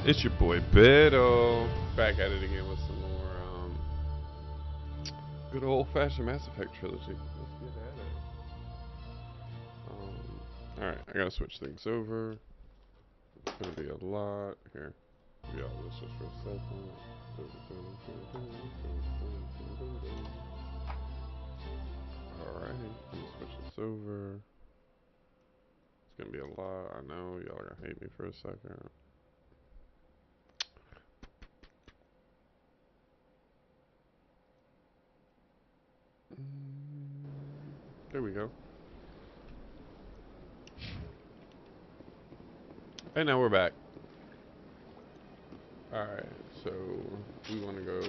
It's your boy Beto, back at it again with some more good old-fashioned Mass Effect trilogy. Let's get at it. Alright, I gotta switch things over. It's gonna be a lot. Here. Yeah, this just for a second. Alright, let me switch this over. It's gonna be a lot. I know, y'all are gonna hate me for a second. There we go. And now we're back. Alright, so we want to go.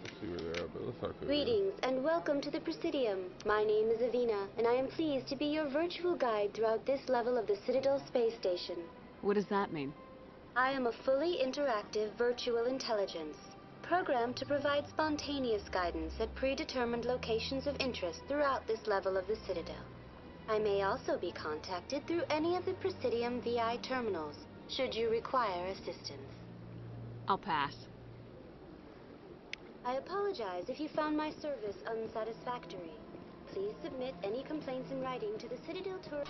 Let's see where they're at, but let's talk to them. Greetings and welcome to the Presidium. My name is Avina, and I am pleased to be your virtual guide throughout this level of the Citadel Space Station. What does that mean? I am a fully interactive virtual intelligence, programmed to provide spontaneous guidance at predetermined locations of interest throughout this level of the Citadel. I may also be contacted through any of the Presidium VI terminals, should you require assistance. I'll pass. I apologize if you found my service unsatisfactory. Please submit any complaints in writing to the Citadel Tour.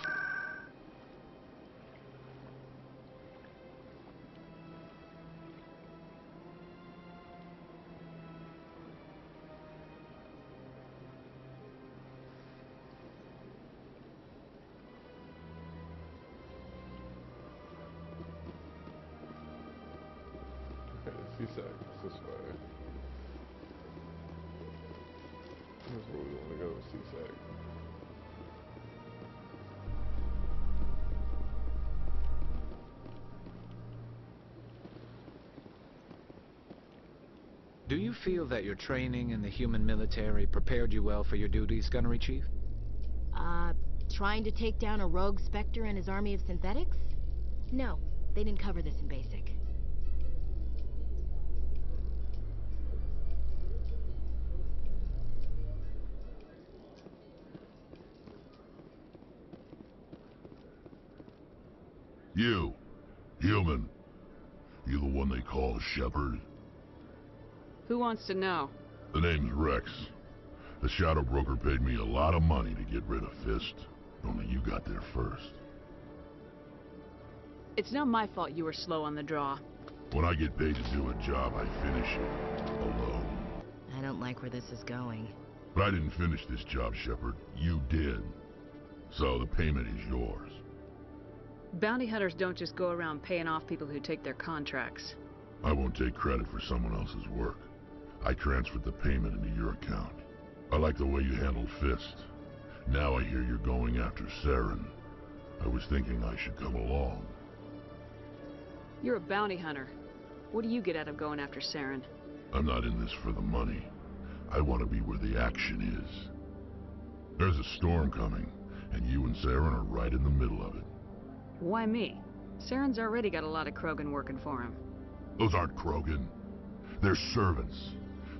Okay, C-Sec, this way. That's where we want to go, C-Sec. Do you feel that your training in the human military prepared you well for your duties, Gunnery Chief? Trying to take down a rogue Spectre and his army of synthetics? No, they didn't cover this in basic. You, human. You the one they call Shepard? Who wants to know? The name's Rex. The Shadow Broker paid me a lot of money to get rid of Fist. Only you got there first. It's not my fault you were slow on the draw. When I get paid to do a job, I finish it. Alone. I don't like where this is going. But I didn't finish this job, Shepard. You did. So the payment is yours. Bounty hunters don't just go around paying off people who take their contracts. I won't take credit for someone else's work. I transferred the payment into your account. I like the way you handled Fist. Now I hear you're going after Saren. I was thinking I should come along. You're a bounty hunter. What do you get out of going after Saren? I'm not in this for the money. I want to be where the action is. There's a storm coming, and you and Saren are right in the middle of it. Why me? Saren's already got a lot of Krogan working for him. Those aren't Krogan. They're servants.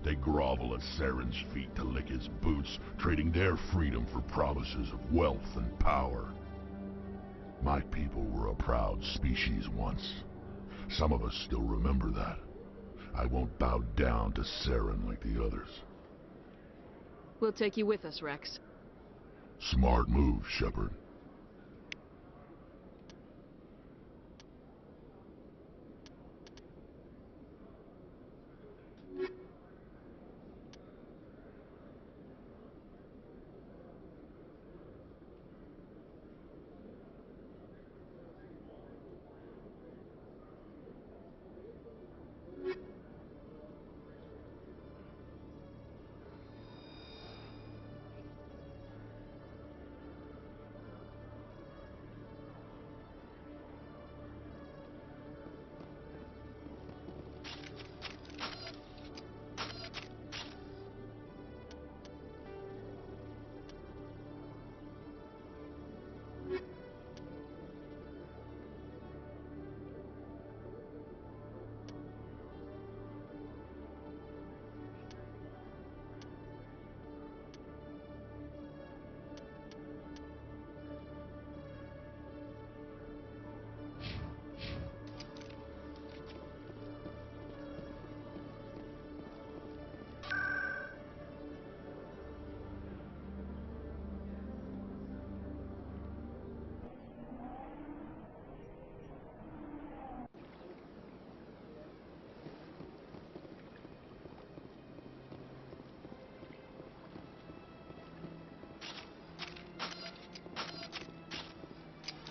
They grovel at Saren's feet to lick his boots, trading their freedom for promises of wealth and power. My people were a proud species once. Some of us still remember that. I won't bow down to Saren like the others. We'll take you with us, Rex. Smart move, Shepard.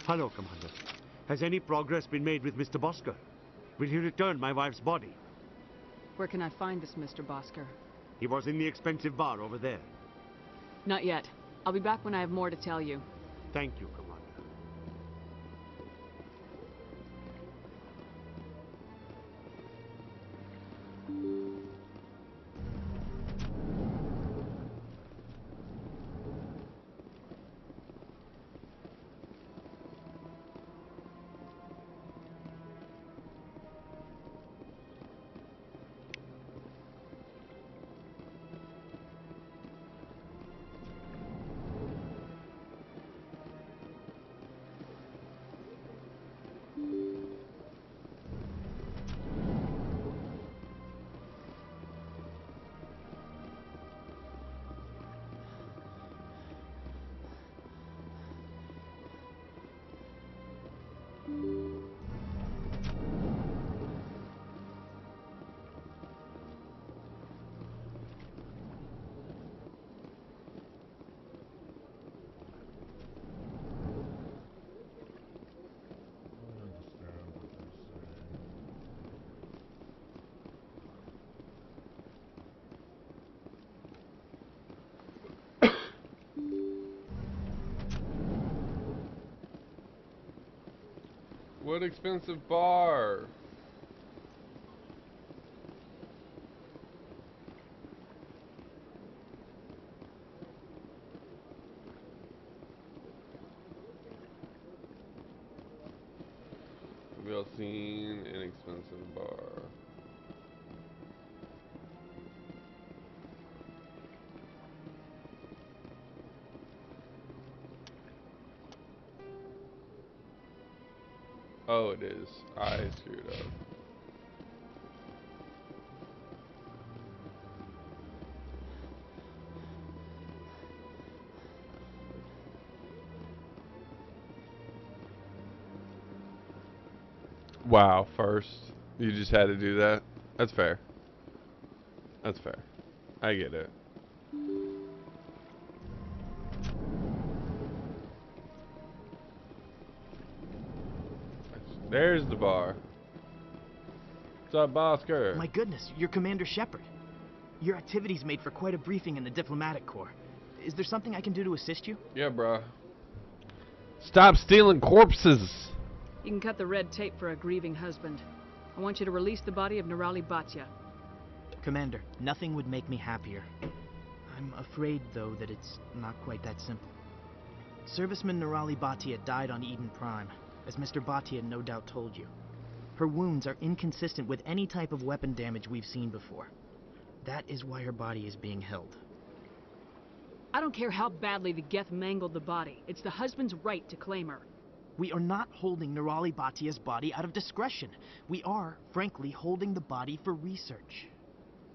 Hello, Commander. Has any progress been made with Mr. Bosker? Will he return my wife's body? Where can I find this Mr. Bosker? He was in the expensive bar over there. Not yet. I'll be back when I have more to tell you. Thank you, Commander. What expensive bar? Have y'all seen an expensive bar? Oh, it is. I screwed up. Wow, first. You just had to do that? That's fair. That's fair. I get it. There's the bar. What's up, Bosker? My goodness, you're Commander Shepard. Your activities made for quite a briefing in the diplomatic corps. Is there something I can do to assist you? Yeah, bruh. Stop stealing corpses! You can cut the red tape for a grieving husband. I want you to release the body of Nirali Bhatia. Commander, nothing would make me happier. I'm afraid, though, that it's not quite that simple. Serviceman Nirali Bhatia died on Eden Prime, as Mr. Bhatia no doubt told you. Her wounds are inconsistent with any type of weapon damage we've seen before. That is why her body is being held. I don't care how badly the Geth mangled the body. It's the husband's right to claim her. We are not holding Nirali Bhatia's body out of discretion. We are, frankly, holding the body for research.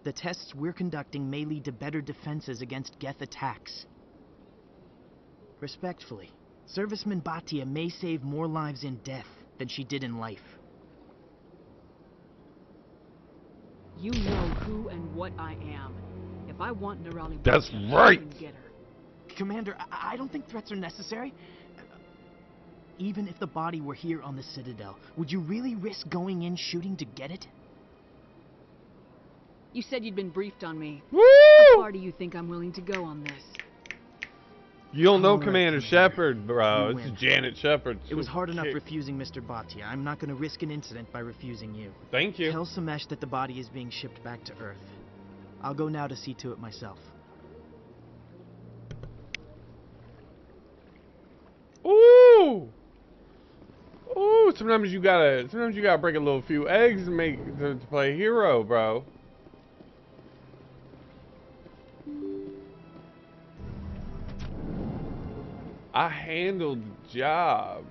The tests we're conducting may lead to better defenses against Geth attacks. Respectfully, Serviceman Bhatia may save more lives in death than she did in life. You know who and what I am. If I want Nirali That's Bhatia, right. I can get her. Commander, I don't think threats are necessary. Even if the body were here on the Citadel, would you really risk going in shooting to get it? You said you'd been briefed on me. Woo! How far do you think I'm willing to go on this? You don't know All right, Commander Commander. Shepard, bro. You It's win. Janet Shepard. It was hard enough Kick. refusing Mr. Bhatia. I'm not going to risk an incident by refusing you. Thank you. Tell Samesh that the body is being shipped back to Earth. I'll go now to see to it myself. Ooh! Ooh, sometimes you gotta break a little few eggs to play hero, bro. I handled the job.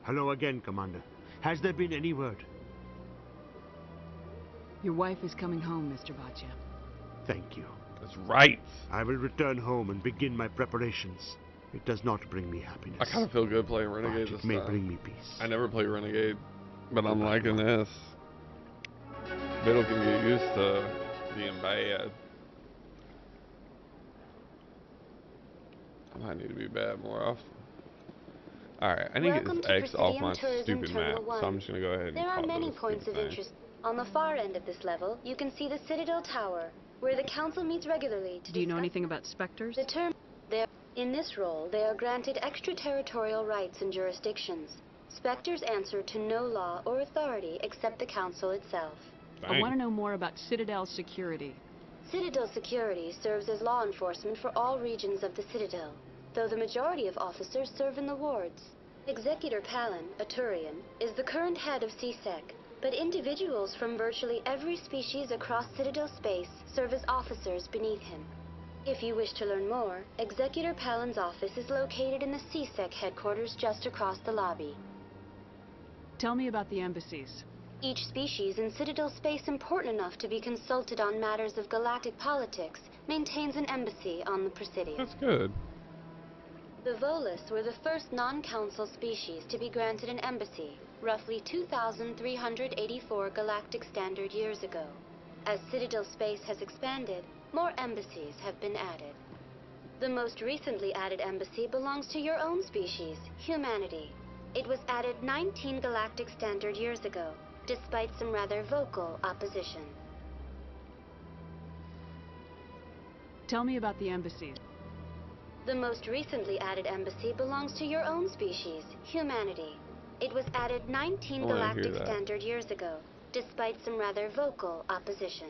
Hello again, Commander. Has there been any word? Your wife is coming home, Mr. Bhatia. Thank you. That's right. I will return home and begin my preparations. It does not bring me happiness. I kind of feel good playing but Renegade it this may time. bring me peace. I never play Renegade, but I'm liking this. Biddle can get used to being bad. Might need to be bad more often. Alright, I need to get Welcome this to X off Presidium my Tourism stupid map, Terminal so 1. I'm just gonna go ahead and There are talk to many this stupid points of thing. interest. On the far end of this level, you can see the Citadel Tower, where the Council meets regularly to Do you know discuss anything about specters? the term. In this role, they are granted extraterritorial rights and jurisdictions. Spectres answer to no law or authority except the Council itself. I want Dang. to know more about Citadel security. Citadel security serves as law enforcement for all regions of the Citadel, though the majority of officers serve in the wards. Executor Palin, a Turian, is the current head of CSEC, but individuals from virtually every species across Citadel space serve as officers beneath him. If you wish to learn more, Executor Palin's office is located in the CSEC headquarters just across the lobby. Tell me about the embassies. Each species in Citadel space important enough to be consulted on matters of galactic politics maintains an embassy on the Presidium. That's good. The Volus were the first non-council species to be granted an embassy, roughly 2,384 galactic standard years ago. As Citadel space has expanded, more embassies have been added. The most recently added embassy belongs to your own species, humanity. It was added 19 galactic standard years ago, despite some rather vocal opposition. Tell me about the embassies. The most recently added embassy belongs to your own species, humanity. It was added 19 I wanna hear galactic that. standard years ago, despite some rather vocal opposition.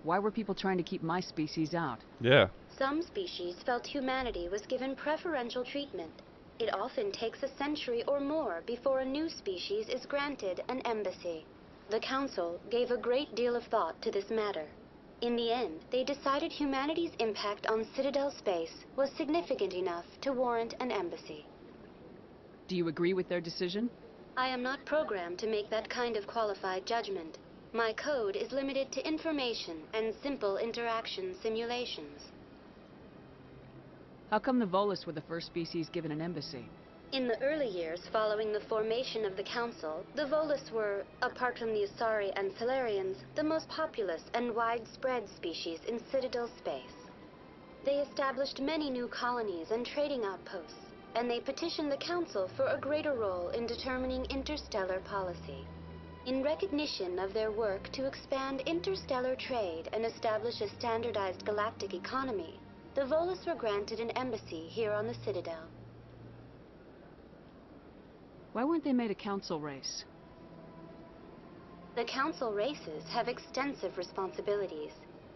Why were people trying to keep my species out? Yeah. Some species felt humanity was given preferential treatment. It often takes a century or more before a new species is granted an embassy. The Council gave a great deal of thought to this matter. In the end, they decided humanity's impact on Citadel space was significant enough to warrant an embassy. Do you agree with their decision? I am not programmed to make that kind of qualified judgment. My code is limited to information and simple interaction simulations. How come the Volus were the first species given an embassy? In the early years following the formation of the Council, the Volus were, apart from the Asari and Solarians, the most populous and widespread species in Citadel space. They established many new colonies and trading outposts, and they petitioned the Council for a greater role in determining interstellar policy. In recognition of their work to expand interstellar trade and establish a standardized galactic economy, the Volus were granted an embassy here on the Citadel. Why weren't they made a council race? The Council races have extensive responsibilities.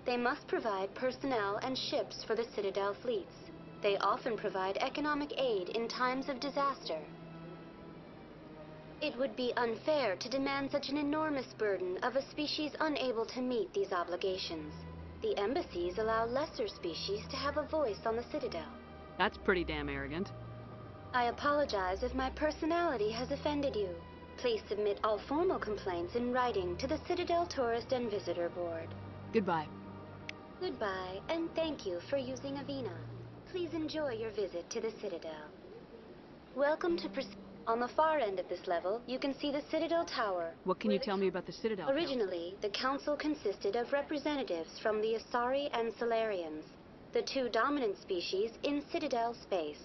They must provide personnel and ships for the Citadel fleets. They often provide economic aid in times of disaster. It would be unfair to demand such an enormous burden of a species unable to meet these obligations. The embassies allow lesser species to have a voice on the Citadel. That's pretty damn arrogant. I apologize if my personality has offended you. Please submit all formal complaints in writing to the Citadel Tourist and Visitor Board. Goodbye. Goodbye, and thank you for using Avena. Please enjoy your visit to the Citadel. Welcome to On the far end of this level, you can see the Citadel Tower. What can you tell me about the Citadel Council? Originally, the Council consisted of representatives from the Asari and Solarians, the two dominant species in Citadel space.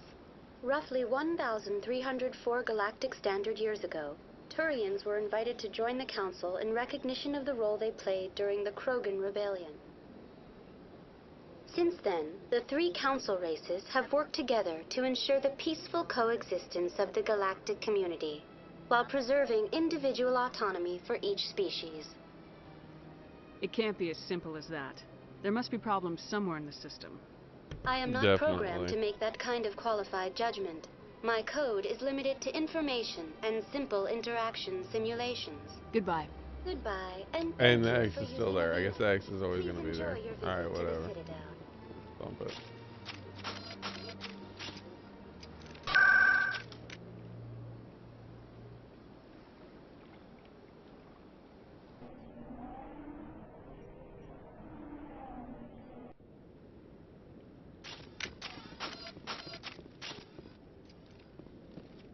Roughly 1,304 galactic standard years ago, Turians were invited to join the Council in recognition of the role they played during the Krogan Rebellion. Since then, the three Council races have worked together to ensure the peaceful coexistence of the galactic community, while preserving individual autonomy for each species. It can't be as simple as that. There must be problems somewhere in the system. I am not programmed to make that kind of qualified judgment. My code is limited to information and simple interaction simulations. Goodbye. Goodbye, and And thank the you X for is still using there. I Avena. guess the X is always Please going to be enjoy there. your visit Alright, to the whatever. Citadel. Bump it.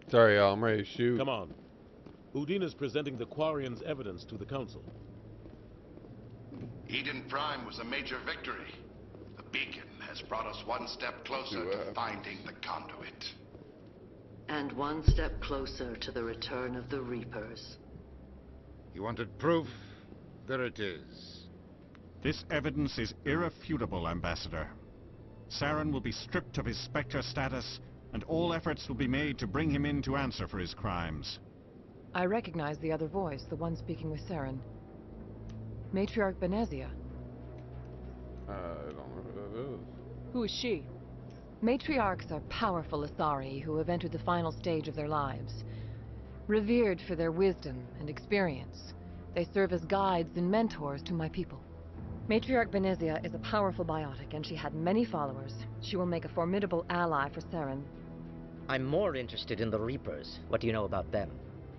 Sorry, y'all. I'm ready to shoot. Come on. Udina's presenting the Quarians' evidence to the Council. Eden Prime was a major victory. The beacon has brought us one step closer to finding the conduit. And one step closer to the return of the Reapers. You wanted proof? There it is. This evidence is irrefutable, Ambassador. Saren will be stripped of his Spectre status, and all efforts will be made to bring him in to answer for his crimes. I recognize the other voice, the one speaking with Saren. Matriarch Benezia. I don't know who that is. Who is she? Matriarchs are powerful Athari who have entered the final stage of their lives. Revered for their wisdom and experience, they serve as guides and mentors to my people. Matriarch Benezia is a powerful biotic, and she had many followers. She will make a formidable ally for Saren. I'm more interested in the Reapers. What do you know about them?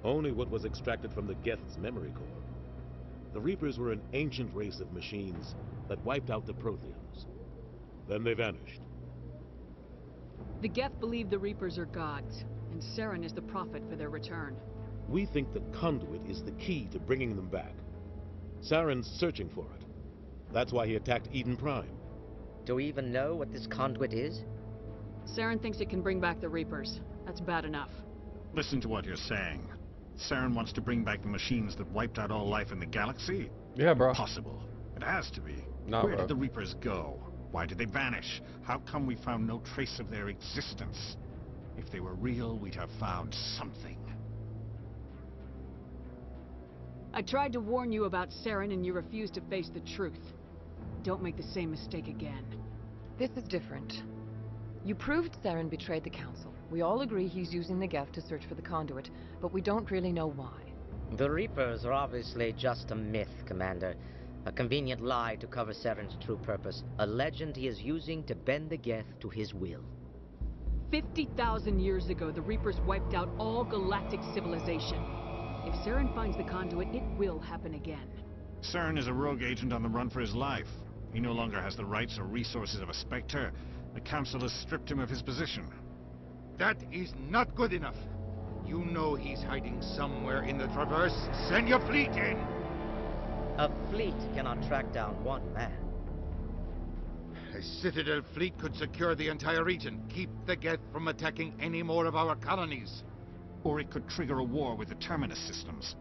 Only what was extracted from the Geth's memory core. The Reapers were an ancient race of machines that wiped out the Protheans. Then they vanished. The Geth believe the Reapers are gods, and Saren is the prophet for their return. We think the conduit is the key to bringing them back. Saren's searching for it. That's why he attacked Eden Prime. Do we even know what this conduit is? Saren thinks it can bring back the Reapers. That's bad enough. Listen to what you're saying. Saren wants to bring back the machines that wiped out all life in the galaxy? Yeah, bro. Impossible. It has to be. No, Where bro. did the Reapers go? Why did they vanish? How come we found no trace of their existence? If they were real, we'd have found something. I tried to warn you about Saren, and you refused to face the truth. Don't make the same mistake again. This is different. You proved Saren betrayed the Council. We all agree he's using the Geth to search for the conduit, but we don't really know why. The Reapers are obviously just a myth, Commander. A convenient lie to cover Saren's true purpose. A legend he is using to bend the Geth to his will. 50,000 years ago, the Reapers wiped out all galactic civilization. If Saren finds the conduit, it will happen again. Saren is a rogue agent on the run for his life. He no longer has the rights or resources of a Spectre. The Council has stripped him of his position. That is not good enough. You know he's hiding somewhere in the Traverse. Send your fleet in! A fleet cannot track down one man. A Citadel fleet could secure the entire region, keep the Geth from attacking any more of our colonies. Or it could trigger a war with the Terminus systems.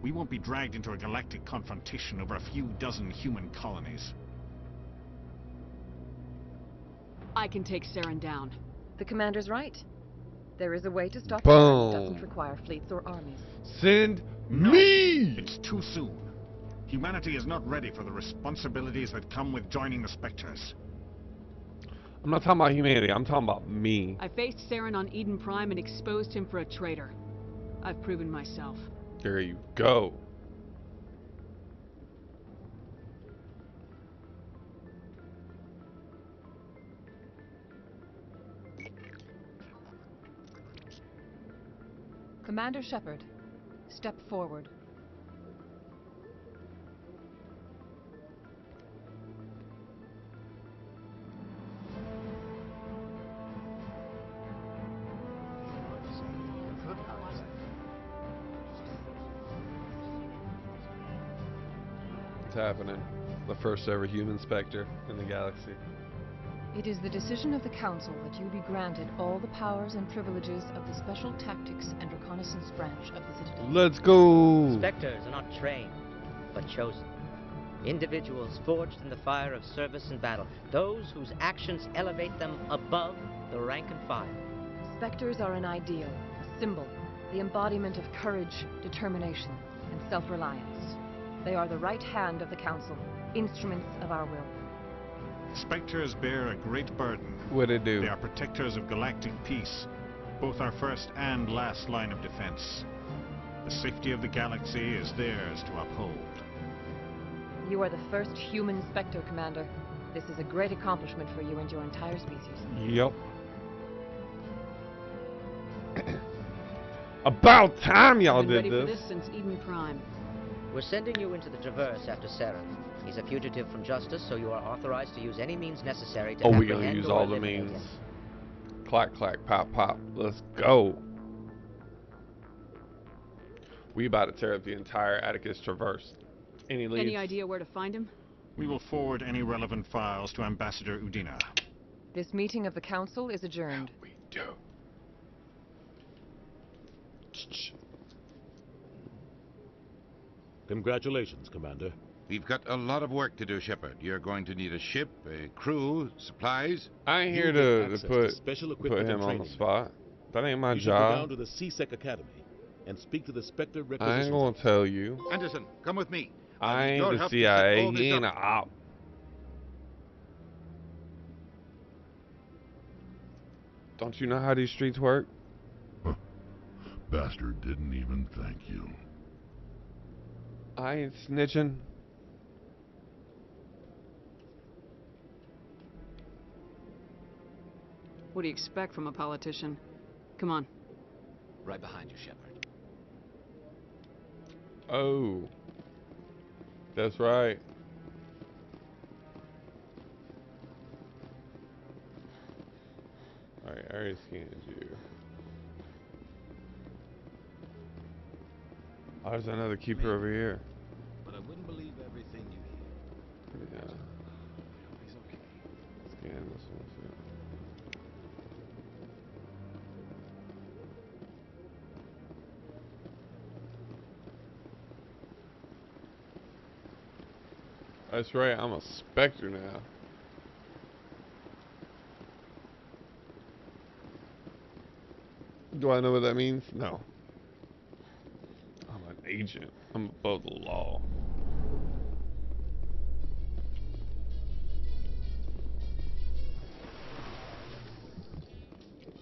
We won't be dragged into a galactic confrontation over a few dozen human colonies. I can take Saren down. The Commander's right. There is a way to stop Boom. Saren that doesn't require fleets or armies. Send No, me! it's too soon. Humanity is not ready for the responsibilities that come with joining the Spectres. I'm not talking about humanity, I'm talking about me. I faced Saren on Eden Prime and exposed him for a traitor. I've proven myself. There you go. Commander Shepard, step forward. It's happening. The first ever human Spectre in the galaxy. It is the decision of the Council that you be granted all the powers and privileges of the Special Tactics and Reconnaissance branch of the Citadel. Let's go! Spectres are not trained, but chosen. Individuals forged in the fire of service and battle. Those whose actions elevate them above the rank and file. Spectres are an ideal, a symbol, the embodiment of courage, determination, and self-reliance. They are the right hand of the Council, instruments of our will. Spectres bear a great burden. What'd it do? They are protectors of galactic peace, both our first and last line of defense. The safety of the galaxy is theirs to uphold. You are the first human Spectre, Commander. This is a great accomplishment for you and your entire species. Yep. About time y'all Been ready did for this. this since Eden Prime. We're sending you into the Traverse after Saren. He's a fugitive from justice, so you are authorized to use any means necessary to Oh, we apprehend gonna use or all the eliminate means. him. Clack, clack, pop, pop. Let's go. We about to tear up the entire Atticus Traverse. Any leads? Any idea where to find him? We will forward any relevant files to Ambassador Udina. This meeting of the Council is adjourned. We do. Congratulations, Commander. We've got a lot of work to do, Shepard. You're going to need a ship, a crew, supplies. I ain't here You'll get to access put special put equipment him and on the training. spot. That ain't my You should go down job. to the C-Sec Academy and speak to the Spectre I Requisitions. ain't gonna tell you. Anderson, come with me. I need ain't your the help to set CIA. all this He ain't up. a op. Don't you know how these streets work? Bastard didn't even thank you. I ain't snitching. What do you expect from a politician? Come on. Right behind you, Shepard. Oh. That's right. Alright, I already scanned you. Oh, there's another keeper over here. But I wouldn't believe everything you hear. Yeah. He's okay. Scan this one too. That's right, I'm a Spectre now. Do I know what that means? No. I'm an agent. I'm above the law.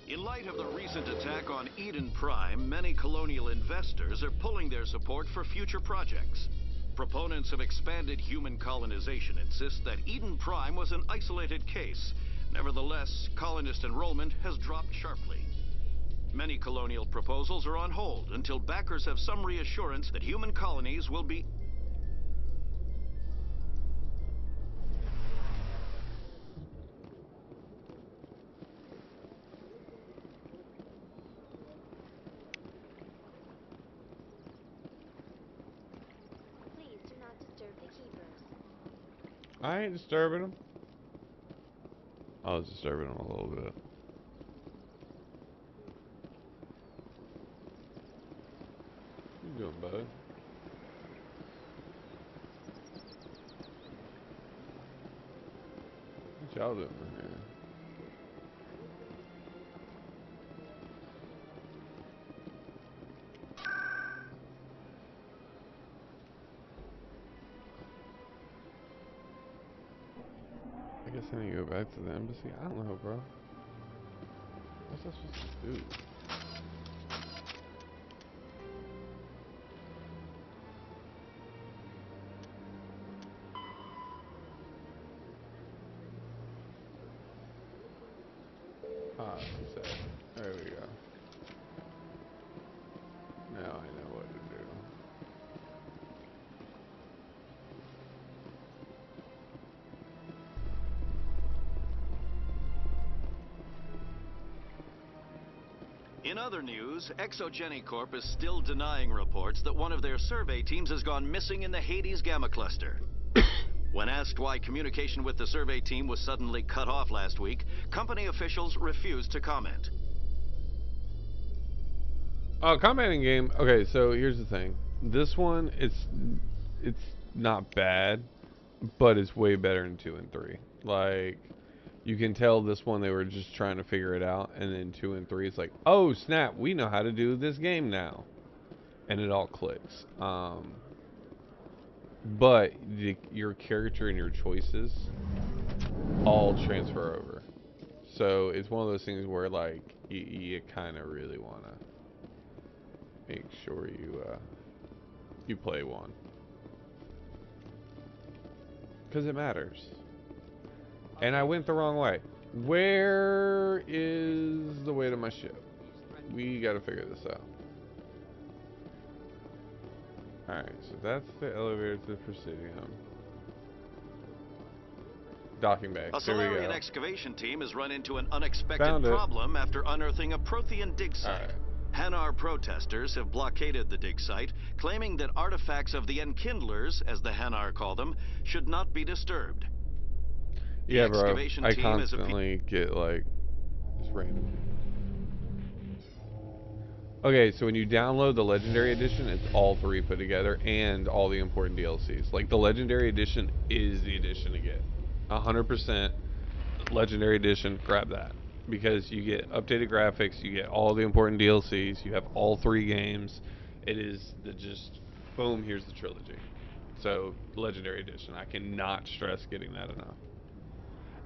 In light of the recent attack on Eden Prime, many colonial investors are pulling their support for future projects. Proponents of expanded human colonization insist that Eden Prime was an isolated case. Nevertheless, colonist enrollment has dropped sharply. Many colonial proposals are on hold until backers have some reassurance that human colonies will be... Please do not disturb the keepers. I ain't disturbing him. I was disturbing him a little bit. What you doing, bud? What y'all doing in here? I guess I need to go back to the embassy. I don't know, bro. What's I supposed to do? Ah, set. There we go. Now I know what to do. In other news, Exogeny Corp is still denying reports that one of their survey teams has gone missing in the Hades Gamma Cluster. When asked why communication with the survey team was suddenly cut off last week, company officials refused to comment. Commenting game. Okay, so here's the thing. This one, it's not bad, but it's way better than 2 and 3. Like, you can tell this one they were just trying to figure it out, and then 2 and 3 it's like, oh snap, we know how to do this game now, and it all clicks. But your character and your choices all transfer over. So it's one of those things where like you kind of really want to make sure you play one, because it matters. And I went the wrong way. Where is the way to my ship? We got to figure this out. Alright, so that's the elevator to the Presidium. Docking bay. A Here we Solarian go. excavation team has run into an unexpected Found it. problem after unearthing a Prothean dig site. Alright. Hanar protesters have blockaded the dig site, claiming that artifacts of the Enkindlers, as the Hanar call them, should not be disturbed. Yeah, bro. excavation I team is constantly get like just random. Okay, so when you download the Legendary Edition, it's all 3 put together and all the important DLCs. Like the Legendary Edition is the edition to get. 100% Legendary Edition. Grab that because you get updated graphics, you get all the important DLCs, you have all 3 games. It is the just boom. Here's the trilogy. So Legendary Edition. I cannot stress getting that enough.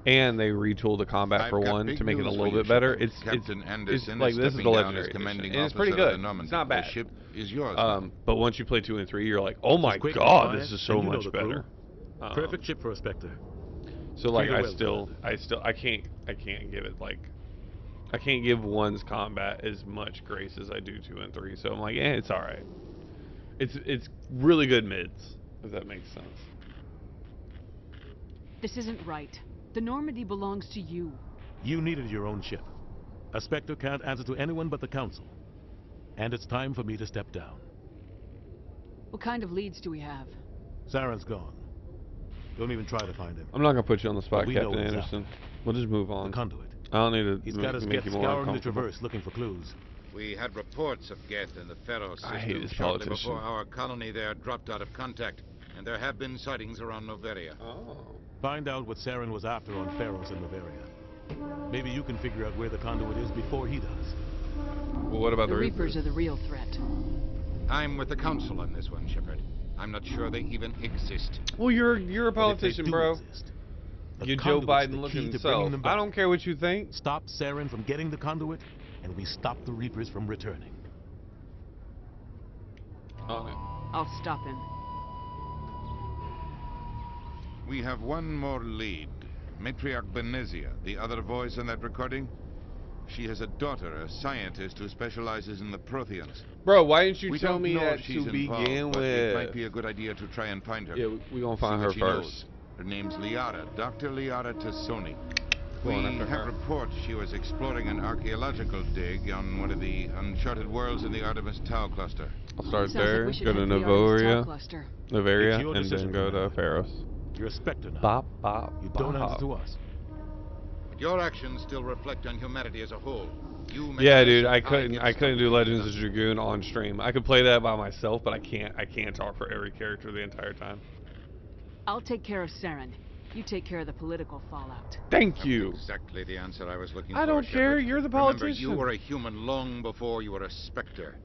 And they retooled the combat I've for got 1 big to make it a news for little you, bit better. Shepard. It's Captain it's Anderson like is this is the stepping down as Legendary Edition, commanding and it's pretty officer of good. the Normandy. It's not bad. The ship is yours now. But once you play 2 and 3, you're like, oh my Just quick and god, quiet, this is so and you know much the crew. better. Perfect ship for a Spectre. So like, Treat her I well, can't give it like, I can't give 1's combat as much grace as I do 2 and 3. So I'm like, it's all right. It's really good mids, if that makes sense. This isn't right. The Normandy belongs to you. You needed your own ship. A Spectre can't answer to anyone but the Council. And it's time for me to step down. What kind of leads do we have? Saren's gone. Don't even try to find him. I'm not gonna put you on the spot, But we know Captain what's Anderson. We'll just move on. The conduit. I don't need to He's got his make Geth you more scouring the uncomfortable. Traverse looking for clues. We had reports of Geth in the Pharaoh I hate system this shortly politician. before our colony there dropped out of contact, and there have been sightings around Noveria. Oh. Find out what Saren was after on Pharos and Noveria. Maybe you can figure out where the conduit is before he does. Well, what about The Reapers are the real threat. I'm with the Council on this one, Shepard. I'm not sure they even exist. Well, you're a politician, bro. You're Joe Biden looking himself. I don't care what you think. Stop Saren from getting the conduit, and we stop the Reapers from returning. I'll stop him. We have one more lead. Matriarch Benezia, the other voice in that recording. She has a daughter, a scientist who specializes in the Protheans. Bro, why didn't you We tell don't me know that if she's to begin involved, but it might with? be a good idea to try and find her. Yeah, we gonna find See her what she first. knows. Her name's Liara, Dr. Liara Tassoni. We Going after have her. reports she was exploring an archaeological dig on one of the uncharted worlds in the Artemis Tau cluster. I'll start Sounds like there, we should go to head to the Artemis Tau Noveria, cluster. It's Noveria, your and decision, then go to Commander. Pharos. You're a Spectre now. Bop, bop, You don't bop. answer to us. But your actions still reflect on humanity as a whole. You make Yeah, a dude, decision, I get couldn't do stumbled. Legends of Dragoon on stream. I could play that by myself, but I can't talk for every character the entire time. I'll take care of Saren. You take care of the political fallout. Thank That you. was exactly the answer I was looking for. I don't care. Shepard. You're the Remember, politician. you were a human long before you were a Spectre.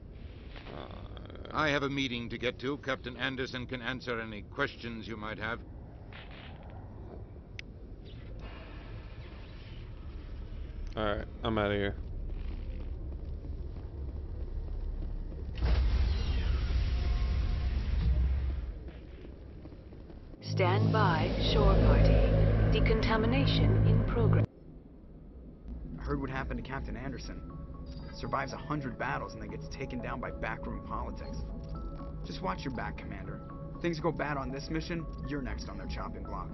I have a meeting to get to. Captain Anderson can answer any questions you might have. Alright, I'm out of here. Stand by, shore party. Decontamination in progress. I heard what happened to Captain Anderson. Survives 100 battles and then gets taken down by backroom politics. Just watch your back, Commander. Things go bad on this mission, you're next on their chopping block.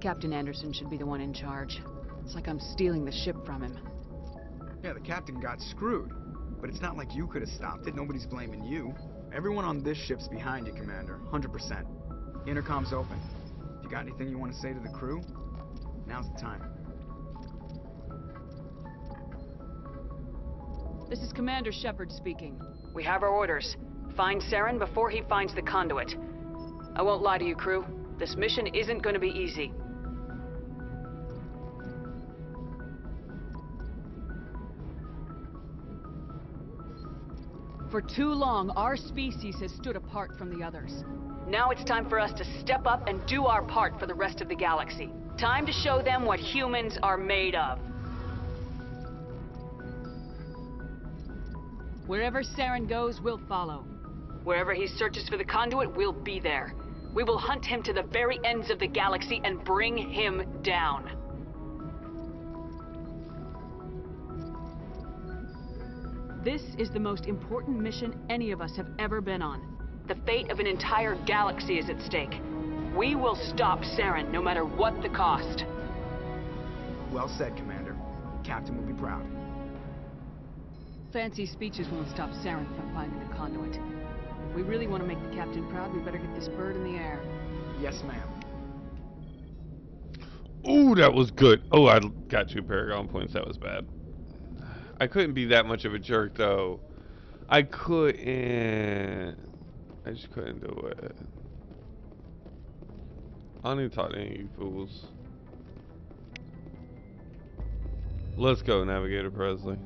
Captain Anderson should be the one in charge. It's like I'm stealing the ship from him. Yeah, the captain got screwed. But it's not like you could have stopped it. Nobody's blaming you. Everyone on this ship's behind you, Commander. 100%. Intercom's open. If you got anything you want to say to the crew, now's the time. This is Commander Shepard speaking. We have our orders. Find Saren before he finds the conduit. I won't lie to you, crew. This mission isn't going to be easy. For too long, our species has stood apart from the others. Now it's time for us to step up and do our part for the rest of the galaxy. Time to show them what humans are made of. Wherever Saren goes, we'll follow. Wherever he searches for the conduit, we'll be there. We will hunt him to the very ends of the galaxy and bring him down. This is the most important mission any of us have ever been on. The fate of an entire galaxy is at stake. We will stop Saren, no matter what the cost. Well said, Commander. Captain will be proud. Fancy speeches won't stop Saren from finding the conduit. If we really want to make the captain proud, we better get this bird in the air. Yes, ma'am. Ooh, that was good. Oh, I got 2 Paragon points. That was bad. I couldn't be that much of a jerk, though. I couldn't. I just couldn't do it. I don't even talk to any of you fools. Let's go, Navigator Presley.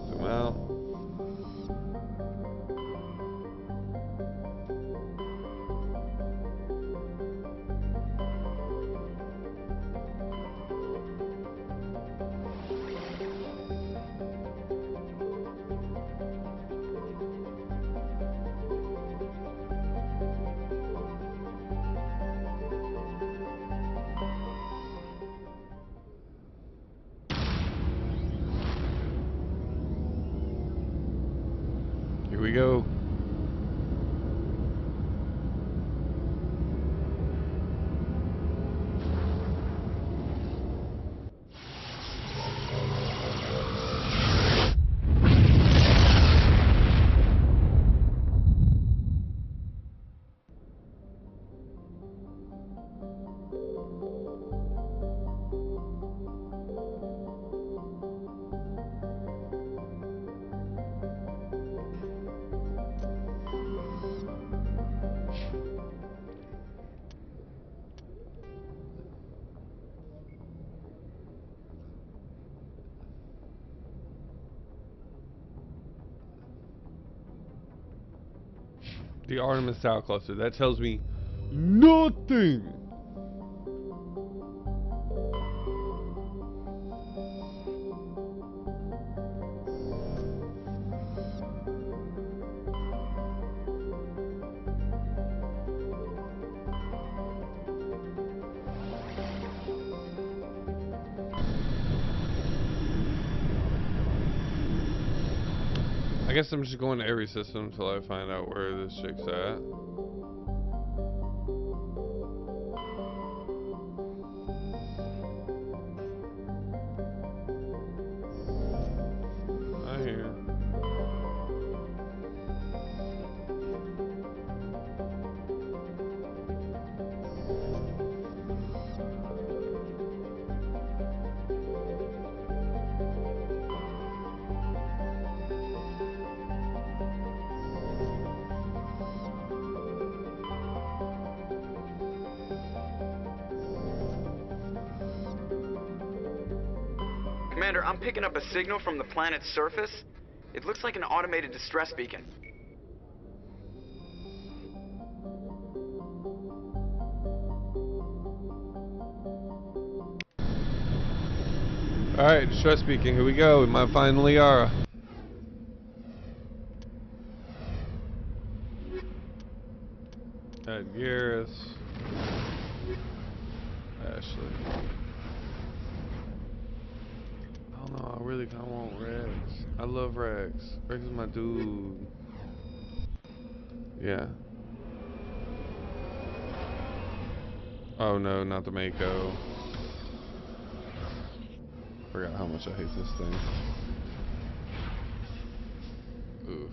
Zoom out. Here we go. The Artemis Tau Cluster. That tells me nothing. I guess I'm just going to every system until I find out where this chick's at. I hear. Commander, I'm picking up a signal from the planet's surface. It looks like an automated distress beacon. Alright, distress speaking. Here we go. We might find Liara. Ed Garrus. Ashley. I don't know. I really kind of want Rex. I love Rex. Rex is my dude. Yeah. Oh no, not the Mako. Forgot how much I hate this thing. Oof.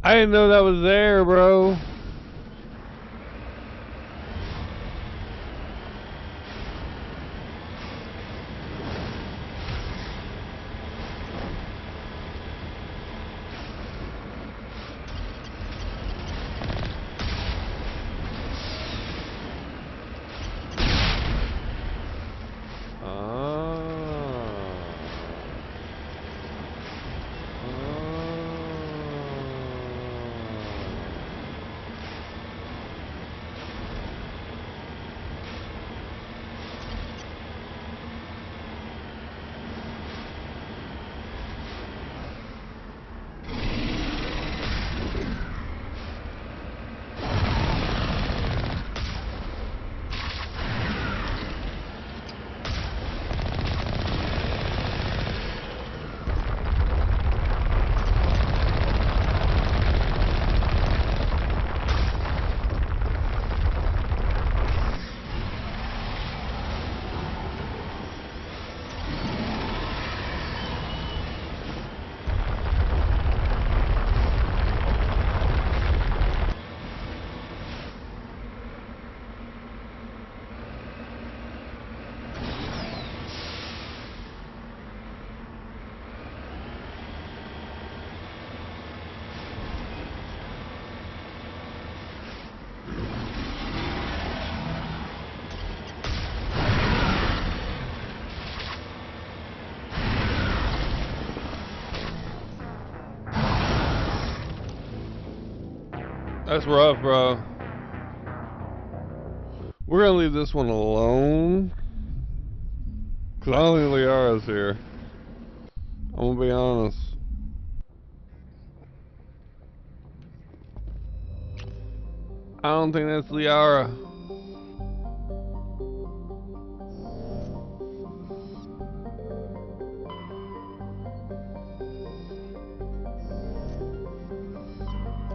I didn't know that was there, bro. That's rough, bro. We're gonna leave this one alone. Cause I don't think Liara's here. I'm gonna be honest. I don't think that's Liara.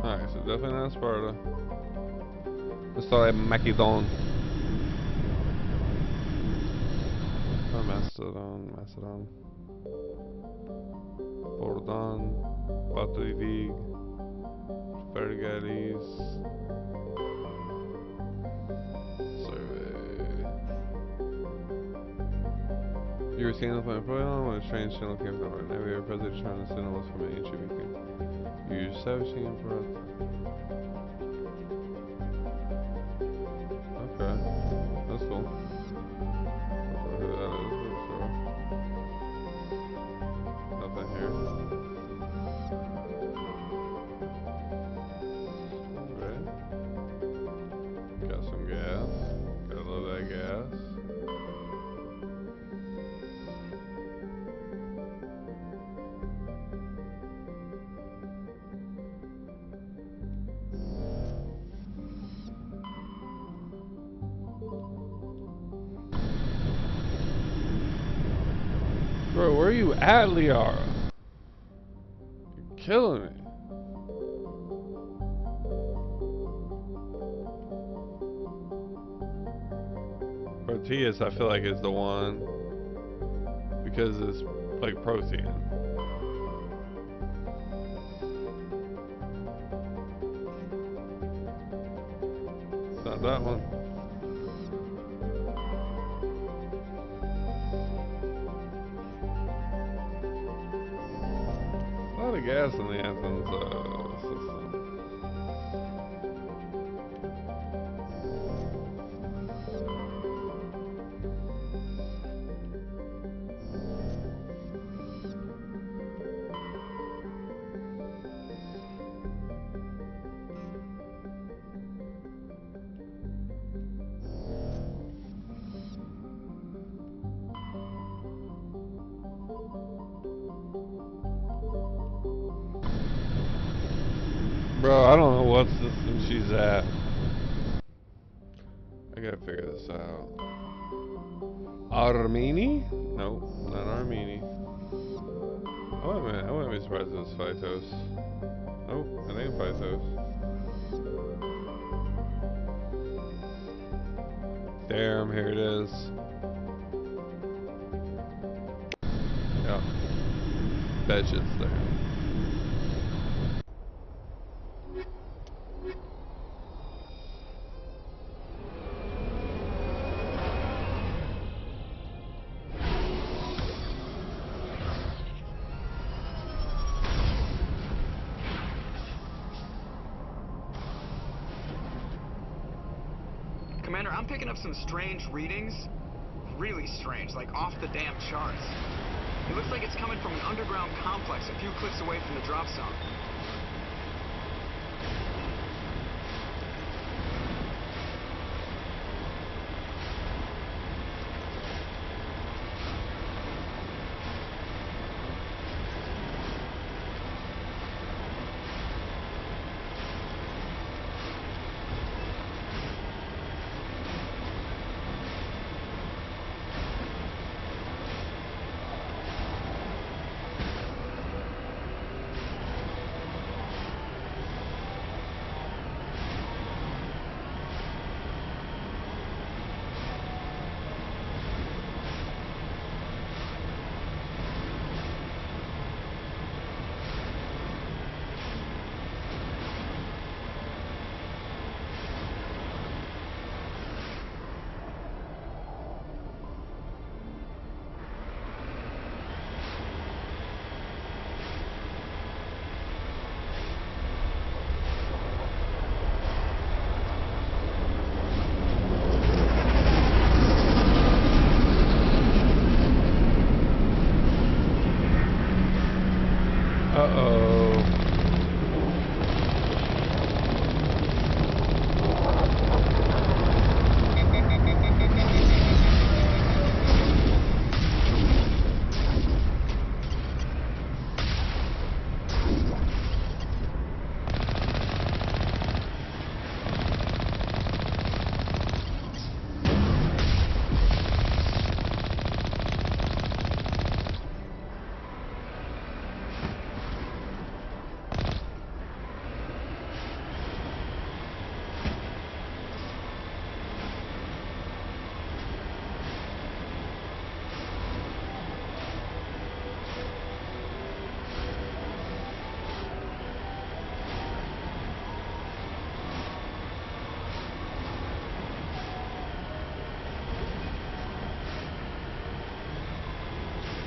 Alright, so definitely not Sparta. Let's start at Macedon. Oh, Macedon. Bordon. Batrivig. Fergalis. Survey. You were scanning the planet Proton when a strange signal came from the heart. Navigator presently trying to signal was from an ancient beacon. You use savaging and Proton. Okay. That's cool. Not sure who that is, but sure. Nothing here. Right. Got some gas. Gotta love that gas. Bro, where are you at, Liara? You're killing me. Proteus, I feel like, is the one. Because it's like protein. It's not that one. A lot of gas in the Athens system. Bro, I don't know what system she's at. I gotta figure this out. Armeni? Nope, not Armeni. I wouldn't be surprised if it's Phytos. Oh, it ain't Phytos. Damn, here it is. Yeah. That shit's there. Commander, I'm picking up some strange readings. Really strange, like off the damn charts. It looks like it's coming from an underground complex a few clicks away from the drop zone.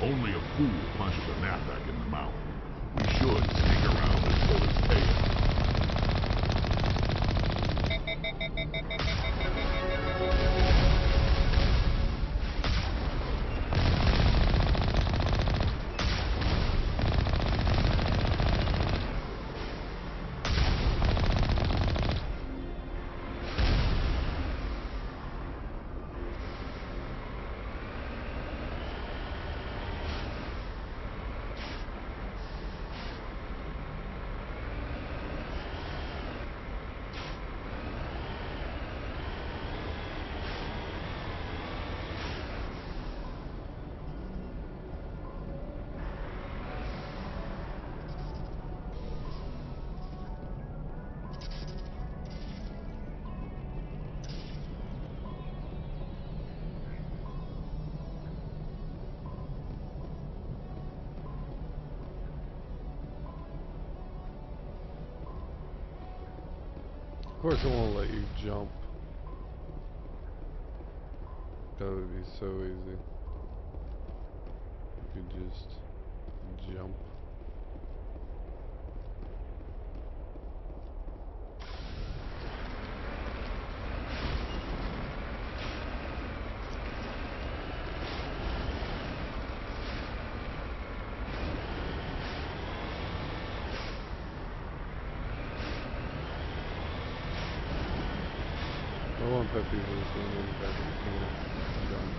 Only a fool punches a knapsack in the mouth. We should sneak around and pull his tail. Of course it won't let you jump. That would be so easy. You could just jump. I want pet people to see me back in the jump.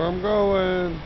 where I'm going.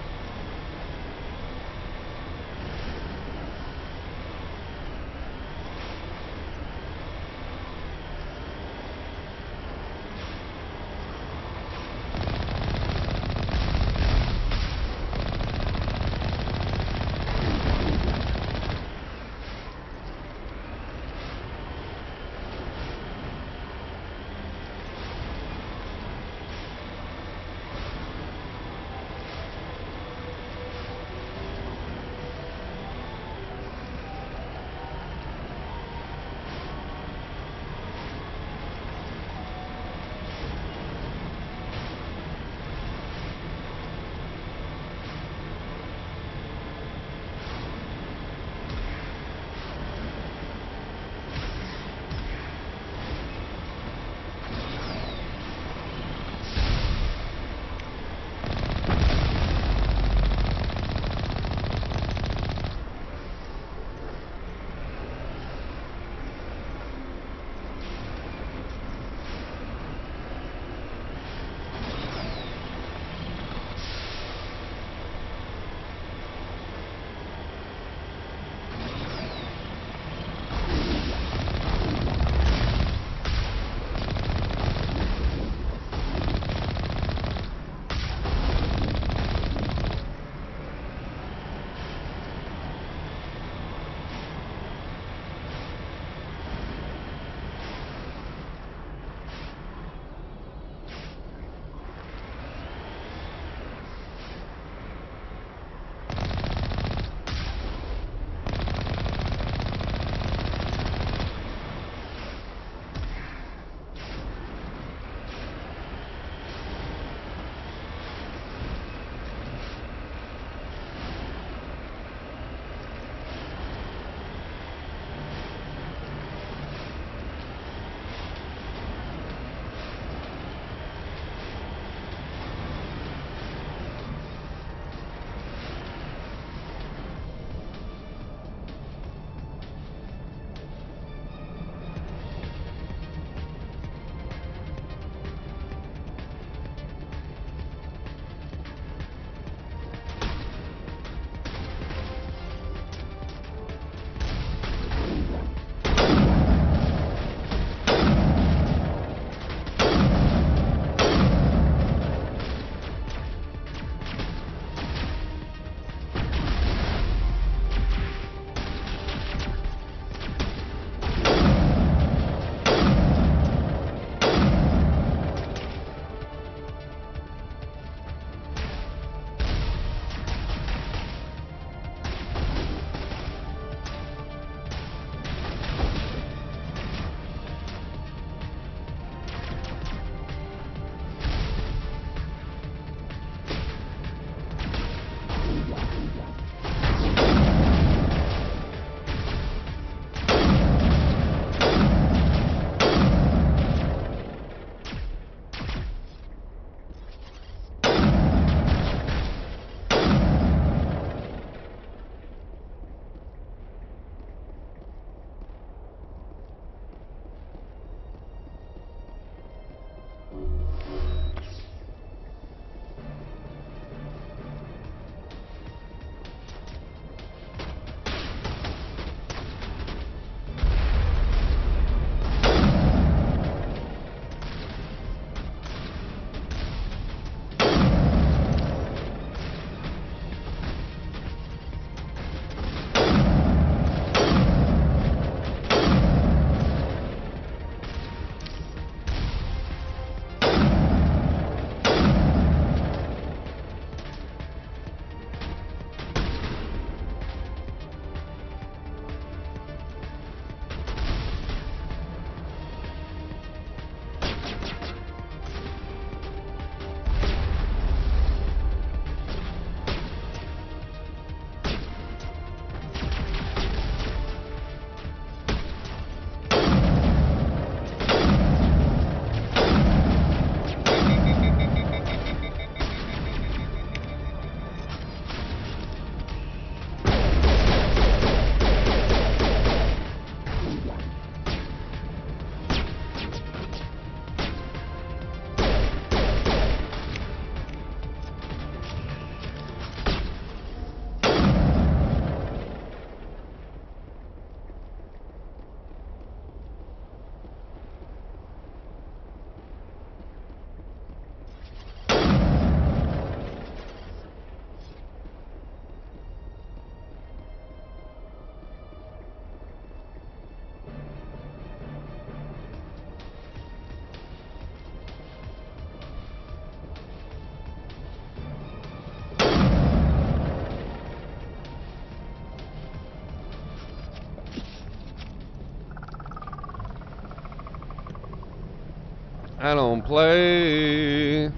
I don't play.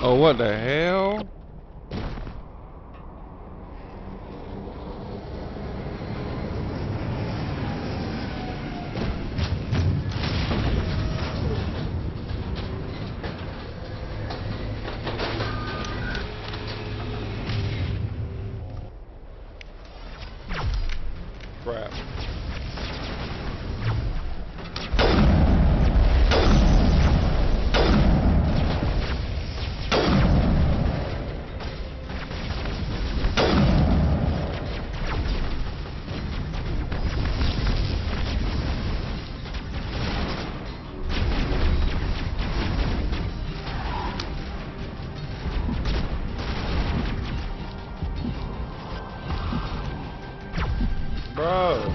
Oh, what the hell? Crap. Bro.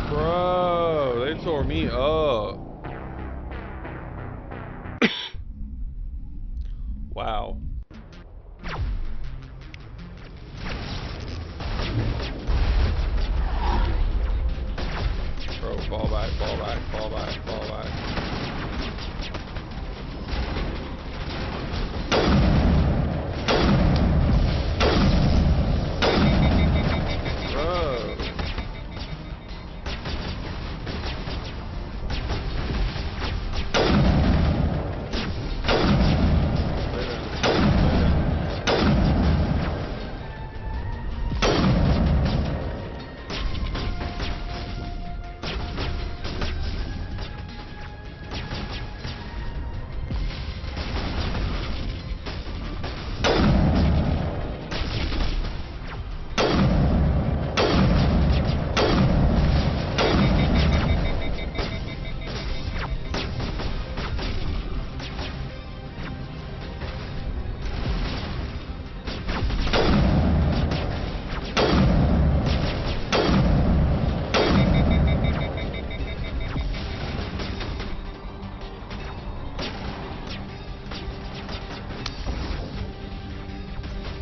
Bro, they tore me up. Wow. Bro, fall back, fall back, fall back, fall back. Bro.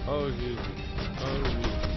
Oh, Jesus. Oh, Jesus.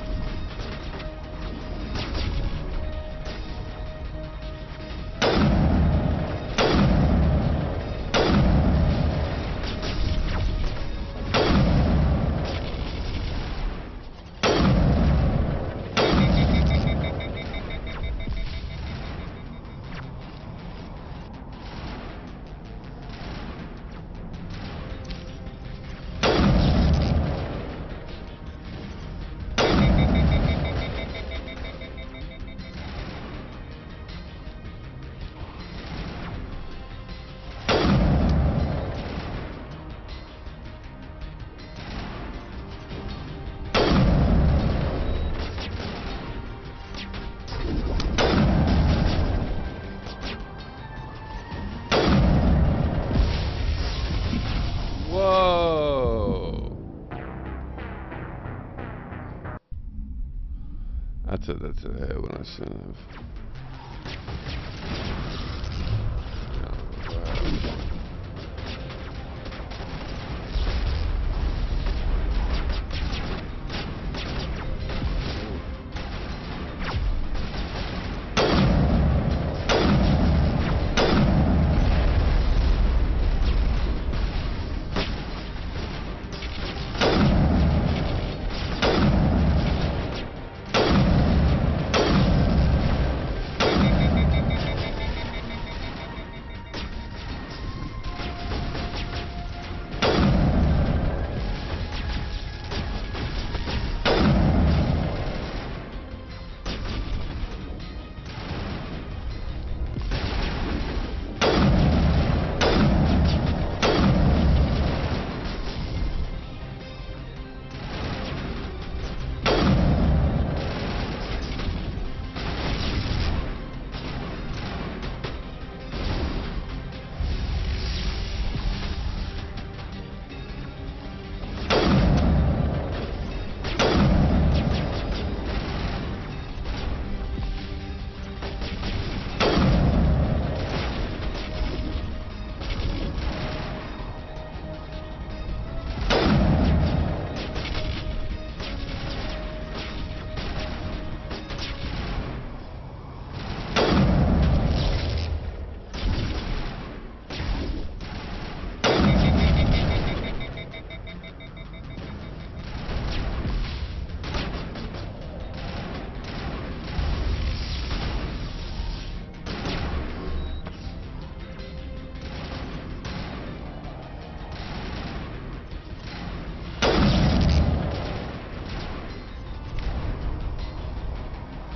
Whoa. I took that to the head when I shouldn't have.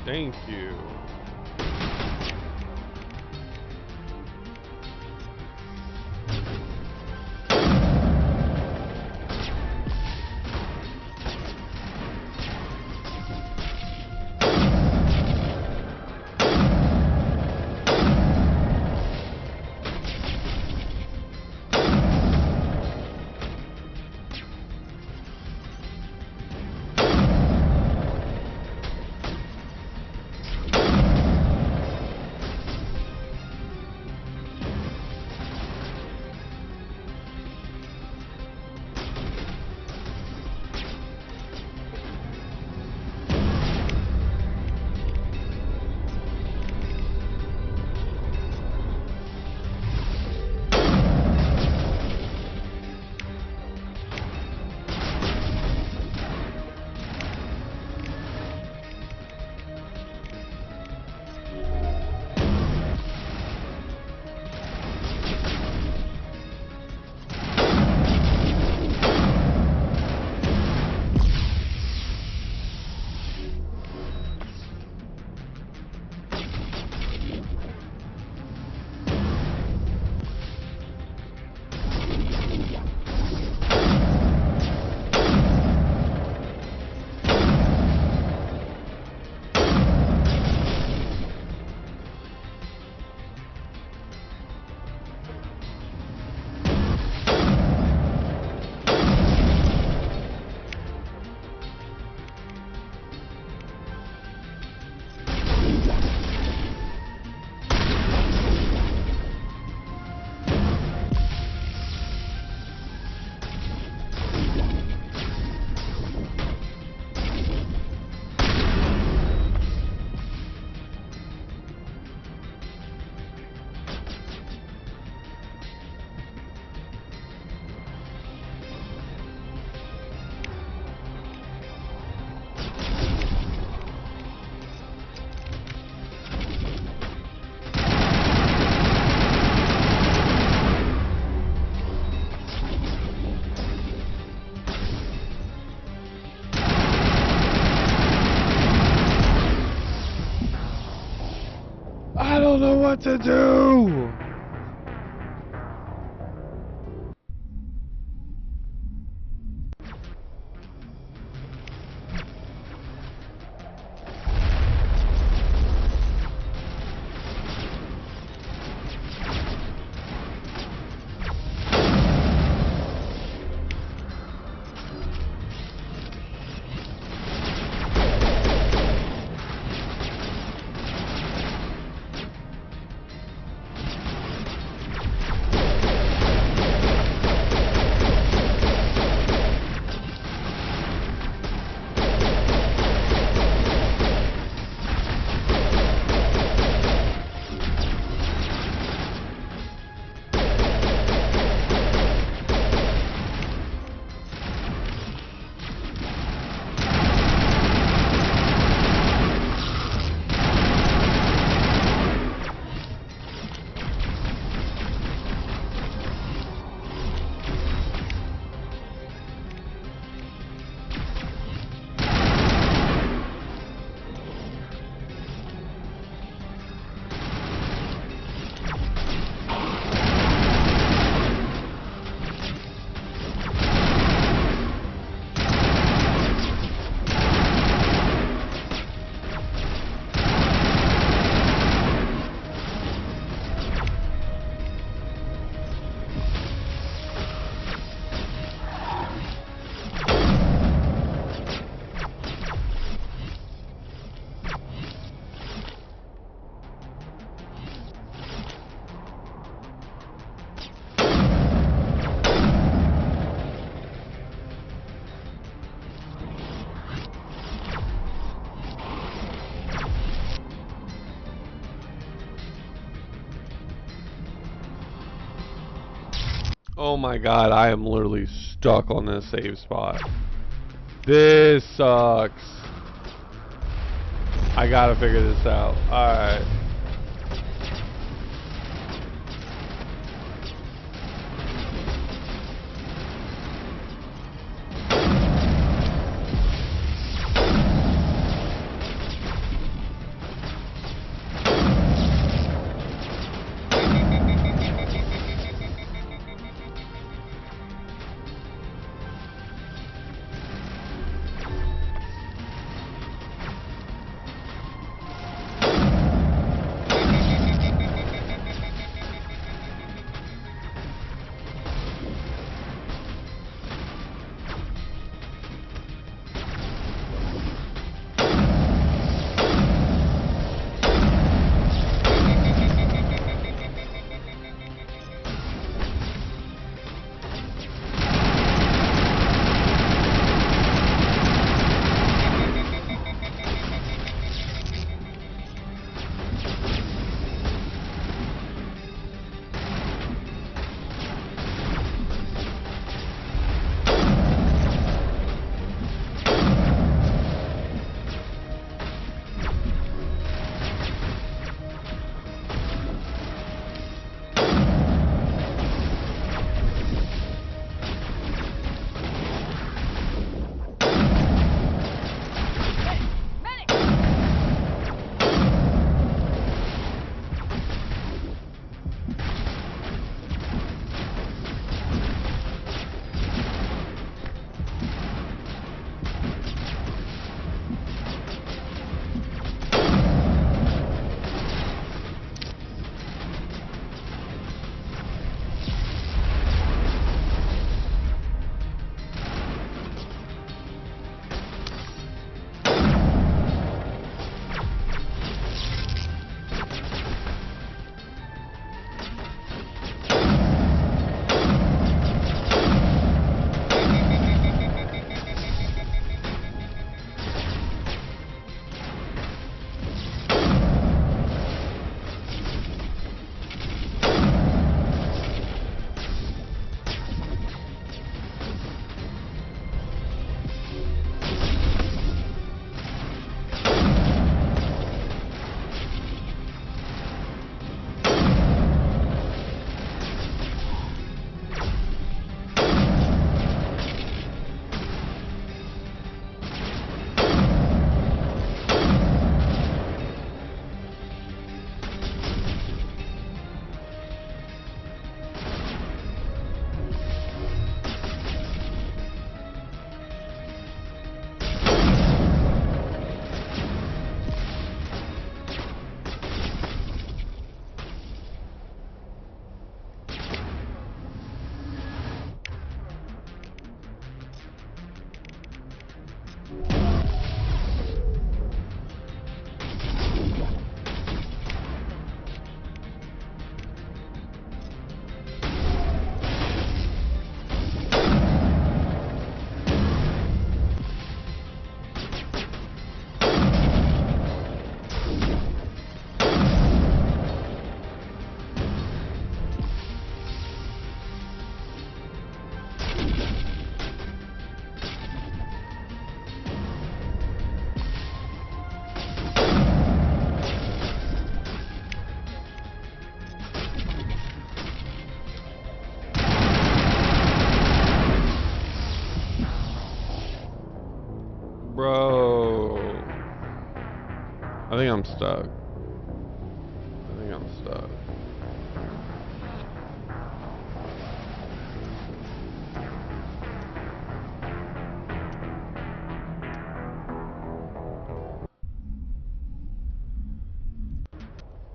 Thank you. I don't know what to do. Oh my god, I am literally stuck on this save spot. This sucks. I gotta figure this out. Alright. think I'm stuck. I think I'm stuck.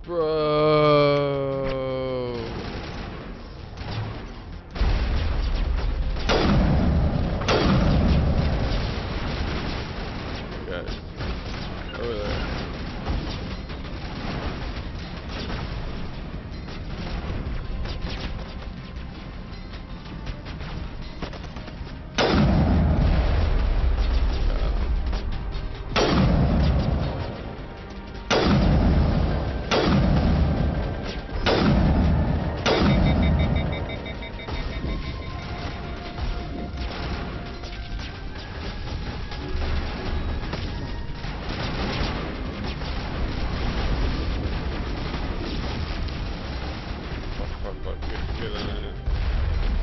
Bro. Guys, over there.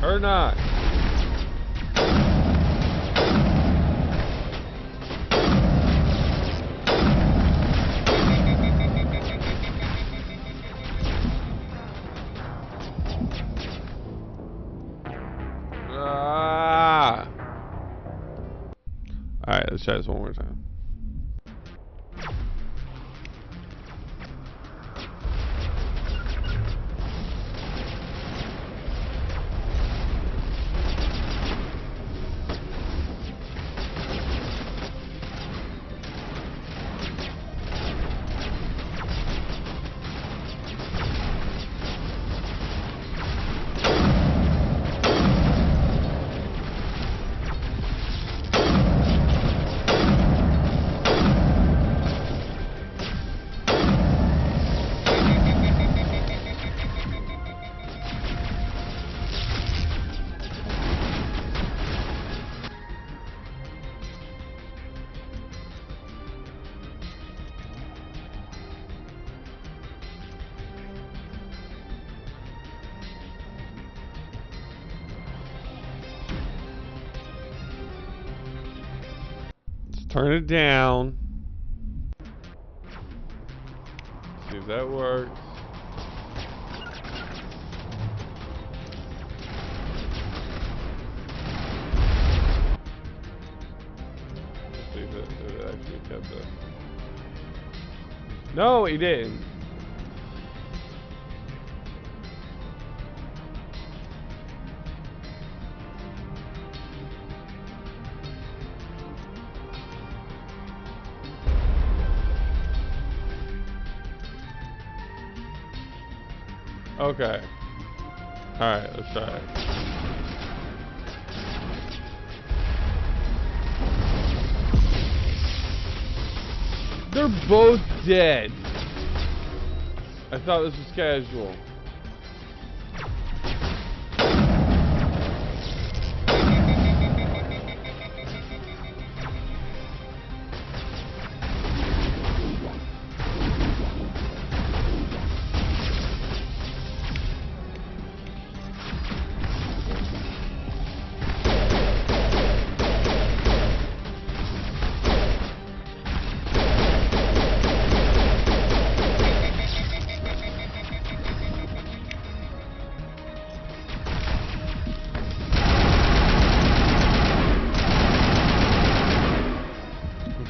Or not. Ah. Alright, let's try this one more time. Turn it down. See if that works. Let's see if it actually kept it. No, he didn't. Okay. Alright, let's try it. They're both dead. I thought this was casual.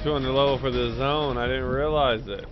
Too under level for the zone. I didn't realize it.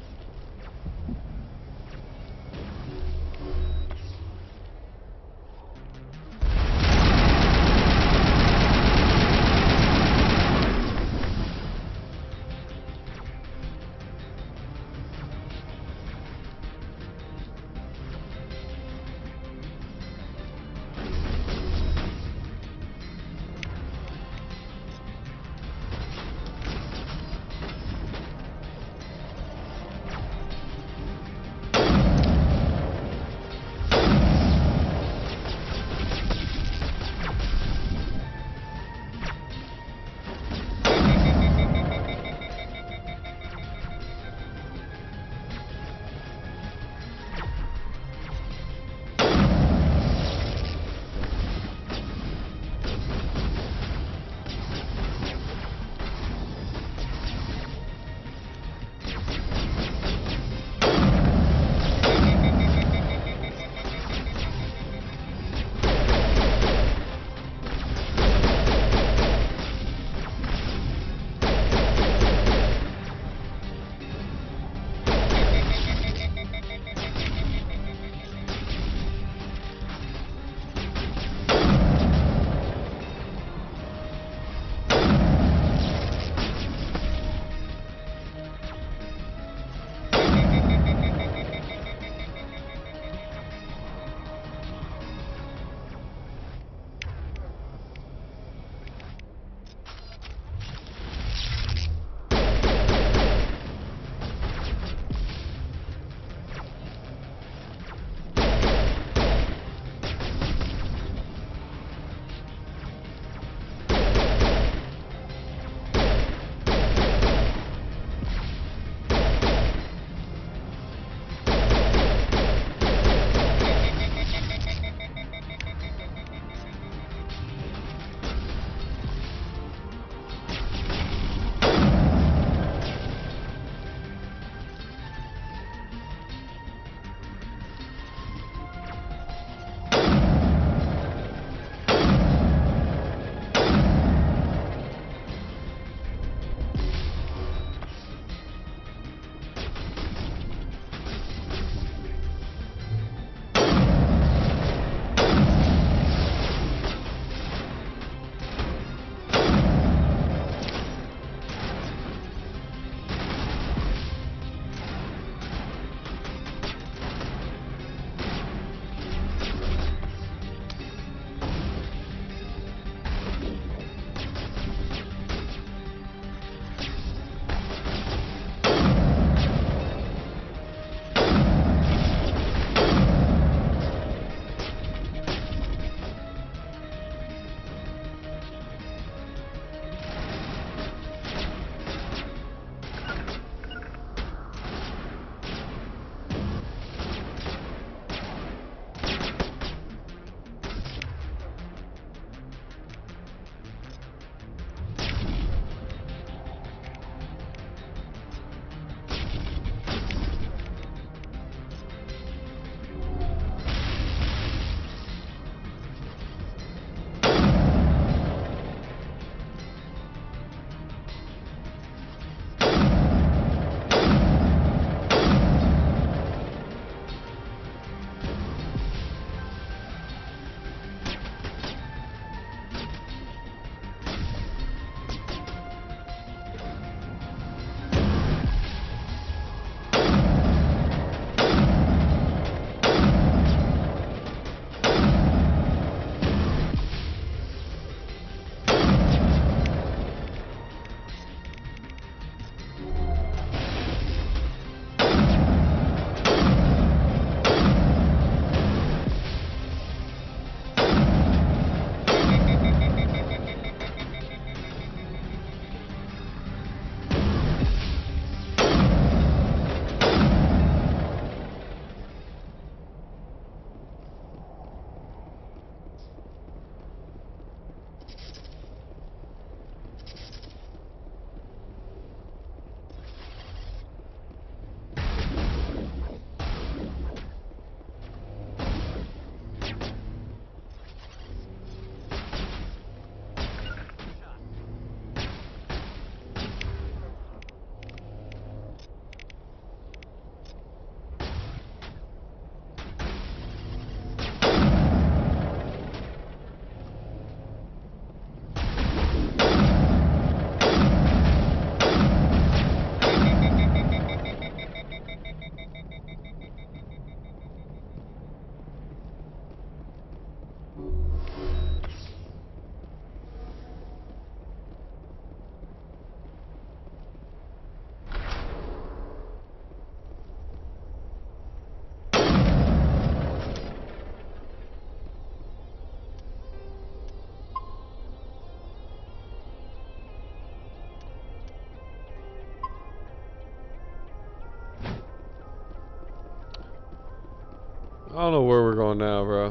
I don't know where we're going now, bro.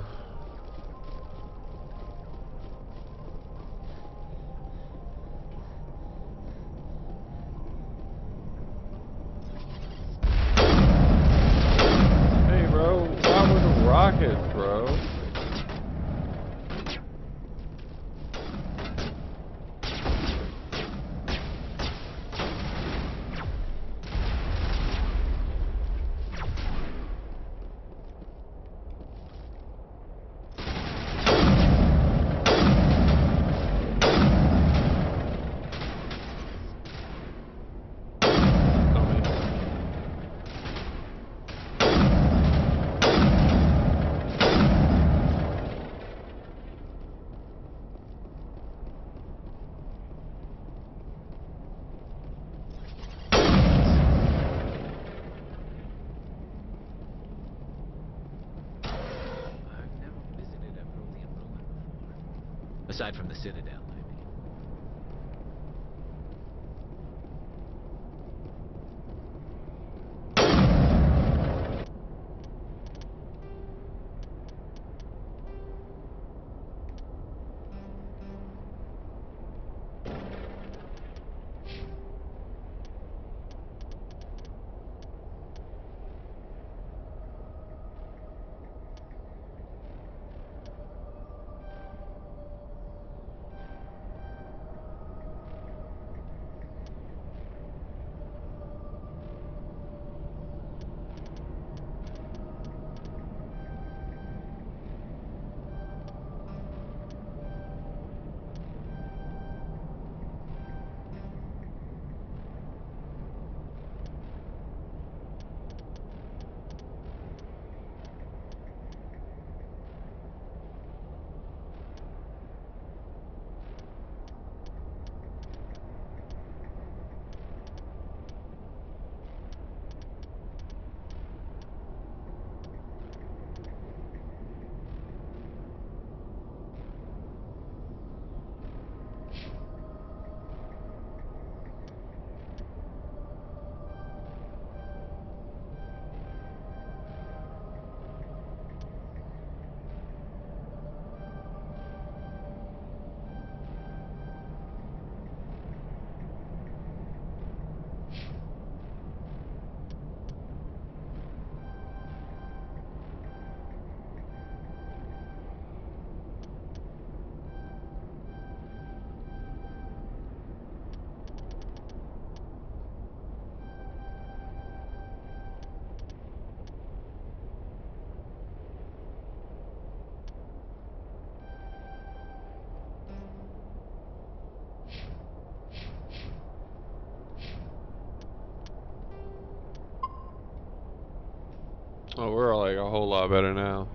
Hey, bro. Why with the rockets, bro? Aside from the Citadel, I mean. Oh, we're like a whole lot better now.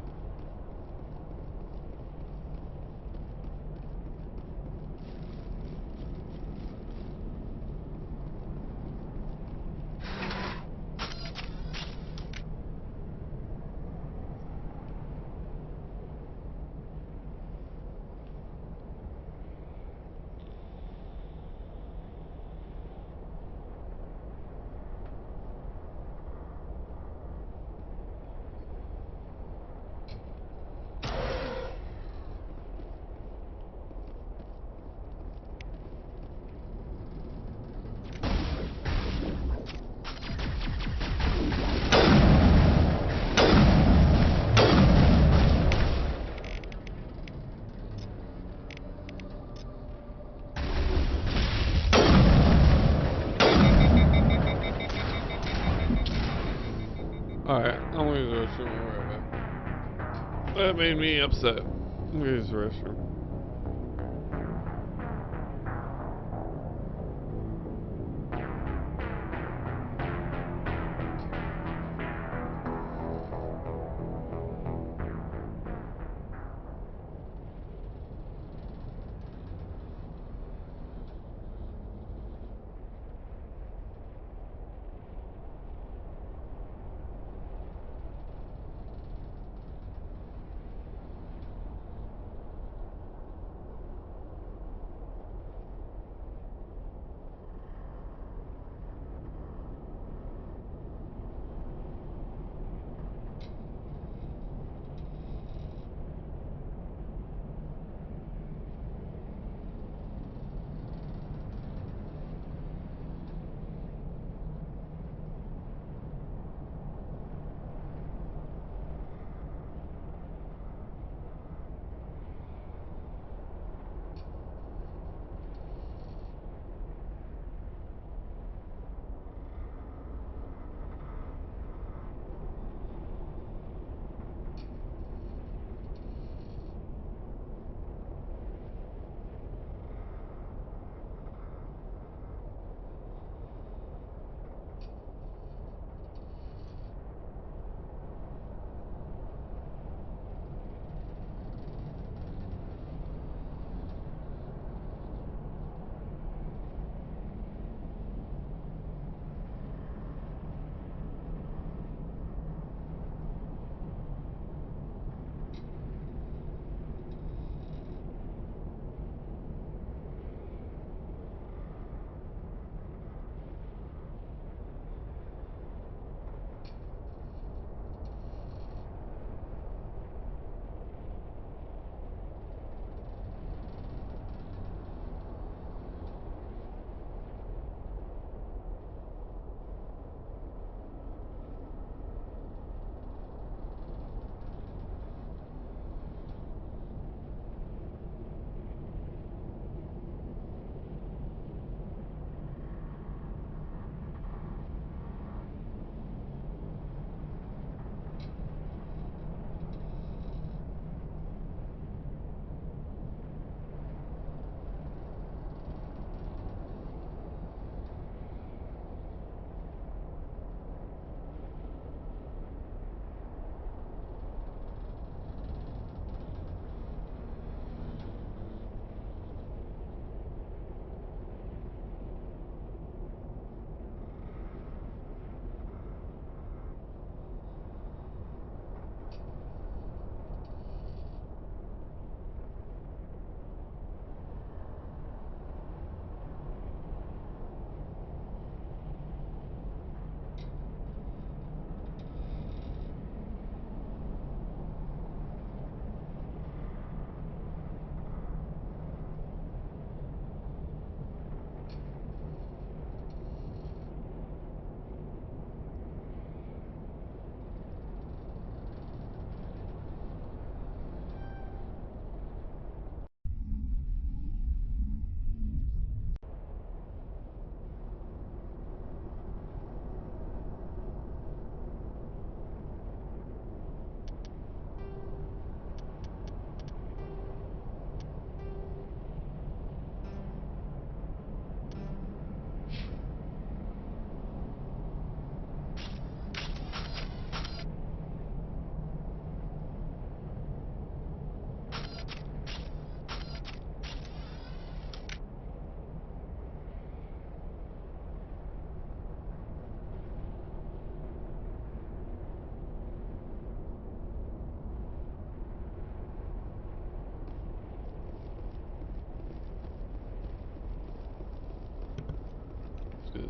Alright, I'm gonna use the restroom. I'll be right back. That made me upset. I'm gonna use the restroom.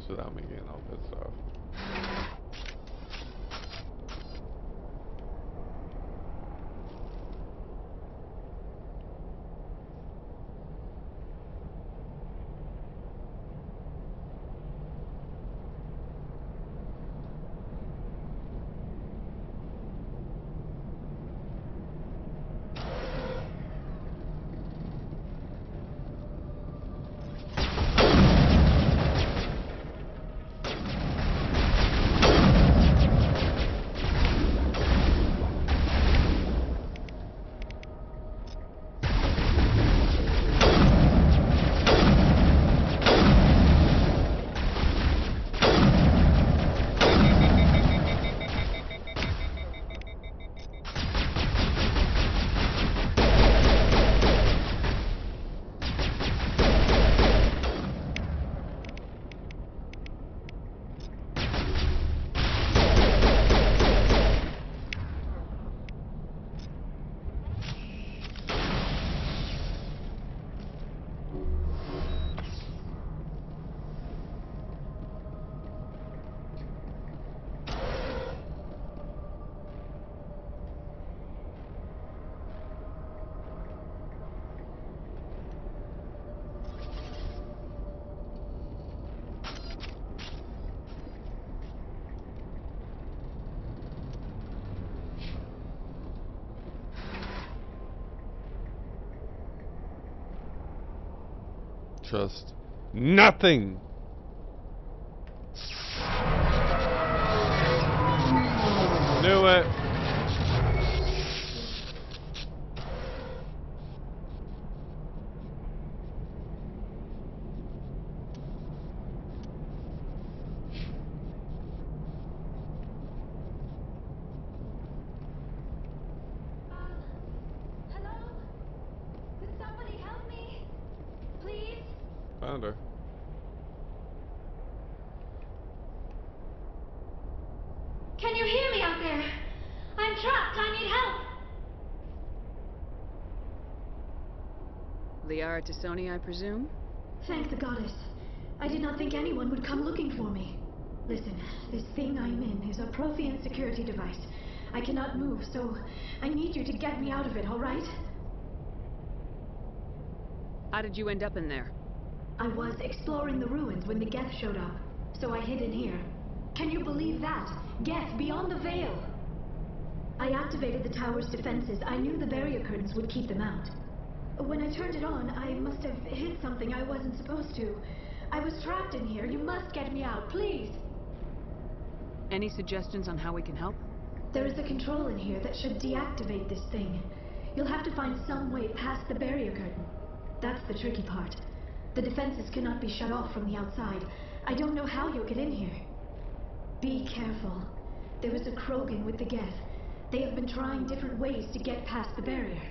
without me getting all pissed off. Trust nothing. Knew it. Hello? Could somebody help me? Please? Found her. Can you hear me out there? I'm trapped. I need help. Liara Tassoni, I presume? Thank the goddess. I did not think anyone would come looking for me. Listen, this thing I'm in is a Prothean security device. I cannot move, so I need you to get me out of it, all right? How did you end up in there? I was exploring the ruins when the Geth showed up, so I hid in here. Can you believe that? Geth, beyond the veil! I activated the tower's defenses. I knew the barrier curtains would keep them out. When I turned it on, I must have hit something I wasn't supposed to. I was trapped in here. You must get me out, please! Any suggestions on how we can help? There is a control in here that should deactivate this thing. You'll have to find some way past the barrier curtain. That's the tricky part. The defenses cannot be shut off from the outside. I don't know how you'll get in here. Be careful. There is a Krogan with the Geth. They have been trying different ways to get past the barrier.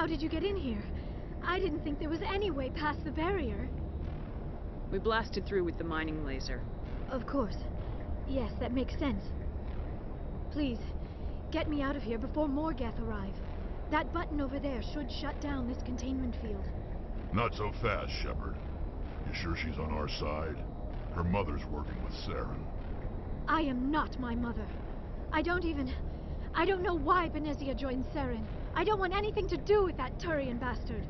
How did you get in here? I didn't think there was any way past the barrier. We blasted through with the mining laser. Of course. Yes, that makes sense. Please, get me out of here before more Geth arrive. That button over there should shut down this containment field. Not so fast, Shepard. You sure she's on our side? Her mother's working with Saren. I am not my mother. I don't know why Benezia joined Saren. I don't want anything to do with that Turian bastard.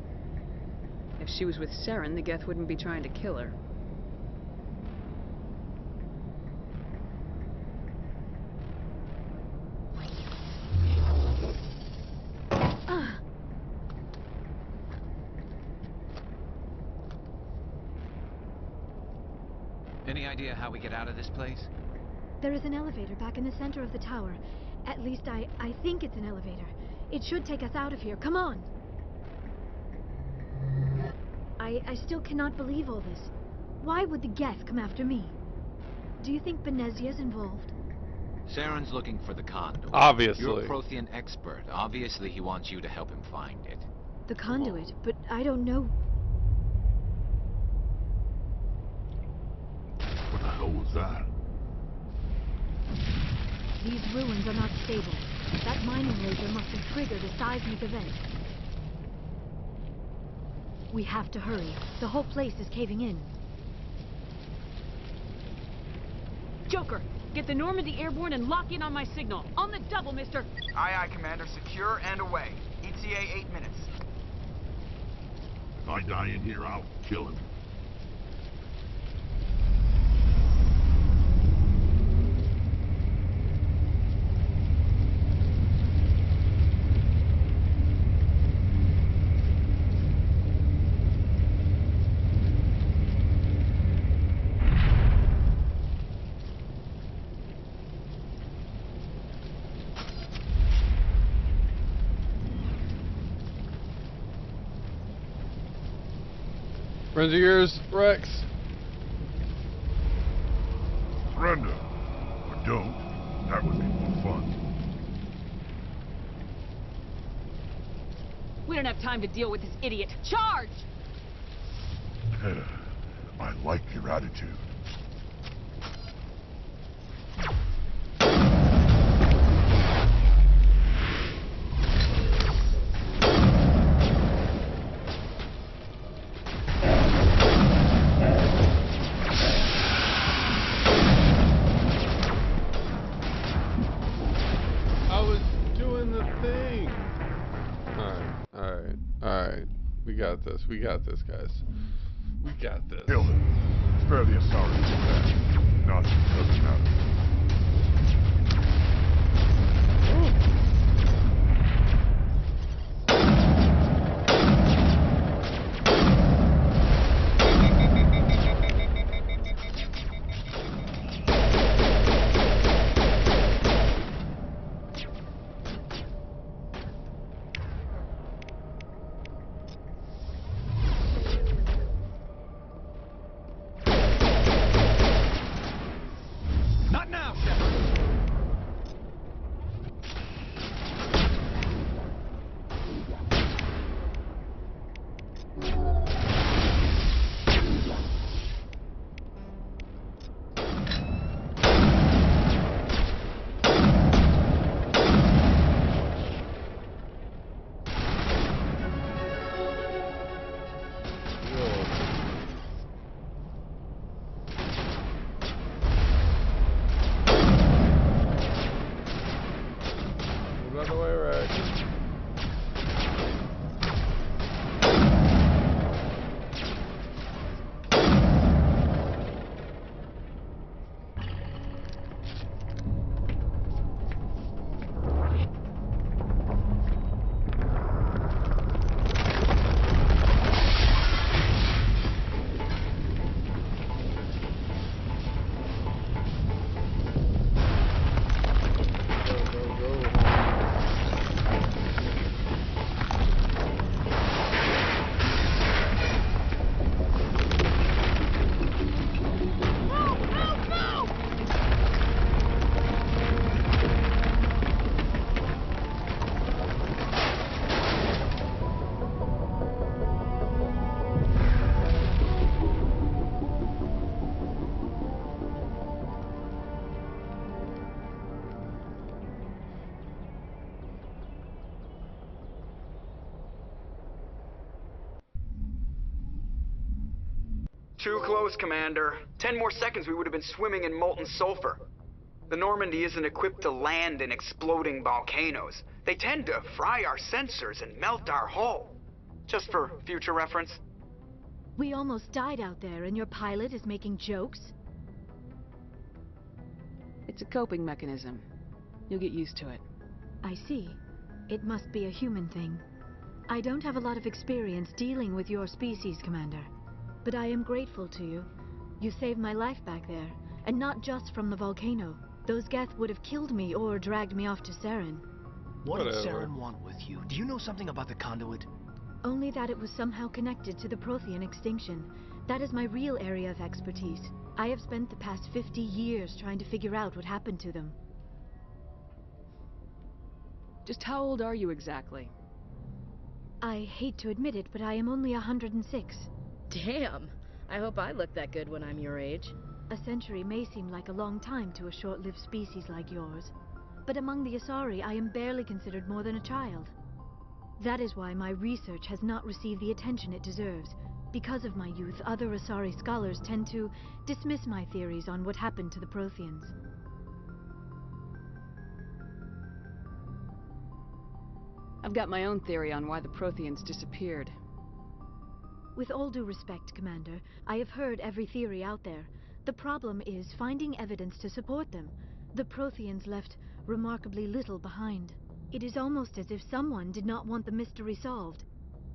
If she was with Saren, the Geth wouldn't be trying to kill her. Any idea how we get out of this place? There is an elevator back in the center of the tower. At least I think it's an elevator. It should take us out of here. Come on! I still cannot believe all this. Why would the Geth come after me? Do you think Benezia's involved? Saren's looking for the conduit. Obviously. You're a Prothean expert. Obviously he wants you to help him find it. The conduit, but I don't know. What the hell was that? These ruins are not stable. That mining laser must have triggered a seismic event. We have to hurry. The whole place is caving in. Joker, get the Normandy airborne and lock in on my signal. On the double, mister. Aye, aye, Commander. Secure and away. ETA 8 minutes. If I die in here, I'll kill him. Friends of yours, Rex? Surrender. Or don't. That would be more fun. We don't have time to deal with this idiot. Charge! I like your attitude. We got this, guys. We got this. Kill him. Spare the Asari for that. Not doesn't matter. Too close, Commander. 10 more seconds we would have been swimming in molten sulfur. The Normandy isn't equipped to land in exploding volcanoes. They tend to fry our sensors and melt our hull. Just for future reference. We almost died out there, and your pilot is making jokes? It's a coping mechanism. You'll get used to it. I see. It must be a human thing. I don't have a lot of experience dealing with your species, Commander. But I am grateful to you. You saved my life back there, and not just from the volcano. Those Geth would have killed me or dragged me off to Saren. What did Saren want with you? Do you know something about the conduit? Only that it was somehow connected to the Prothean extinction. That is my real area of expertise. I have spent the past 50 years trying to figure out what happened to them. Just how old are you exactly? I hate to admit it, but I am only 106. Damn! I hope I look that good when I'm your age. A century may seem like a long time to a short-lived species like yours. But among the Asari, I am barely considered more than a child. That is why my research has not received the attention it deserves. Because of my youth, other Asari scholars tend to dismiss my theories on what happened to the Protheans. I've got my own theory on why the Protheans disappeared. With all due respect, Commander, I have heard every theory out there. The problem is finding evidence to support them. The Protheans left remarkably little behind. It is almost as if someone did not want the mystery solved.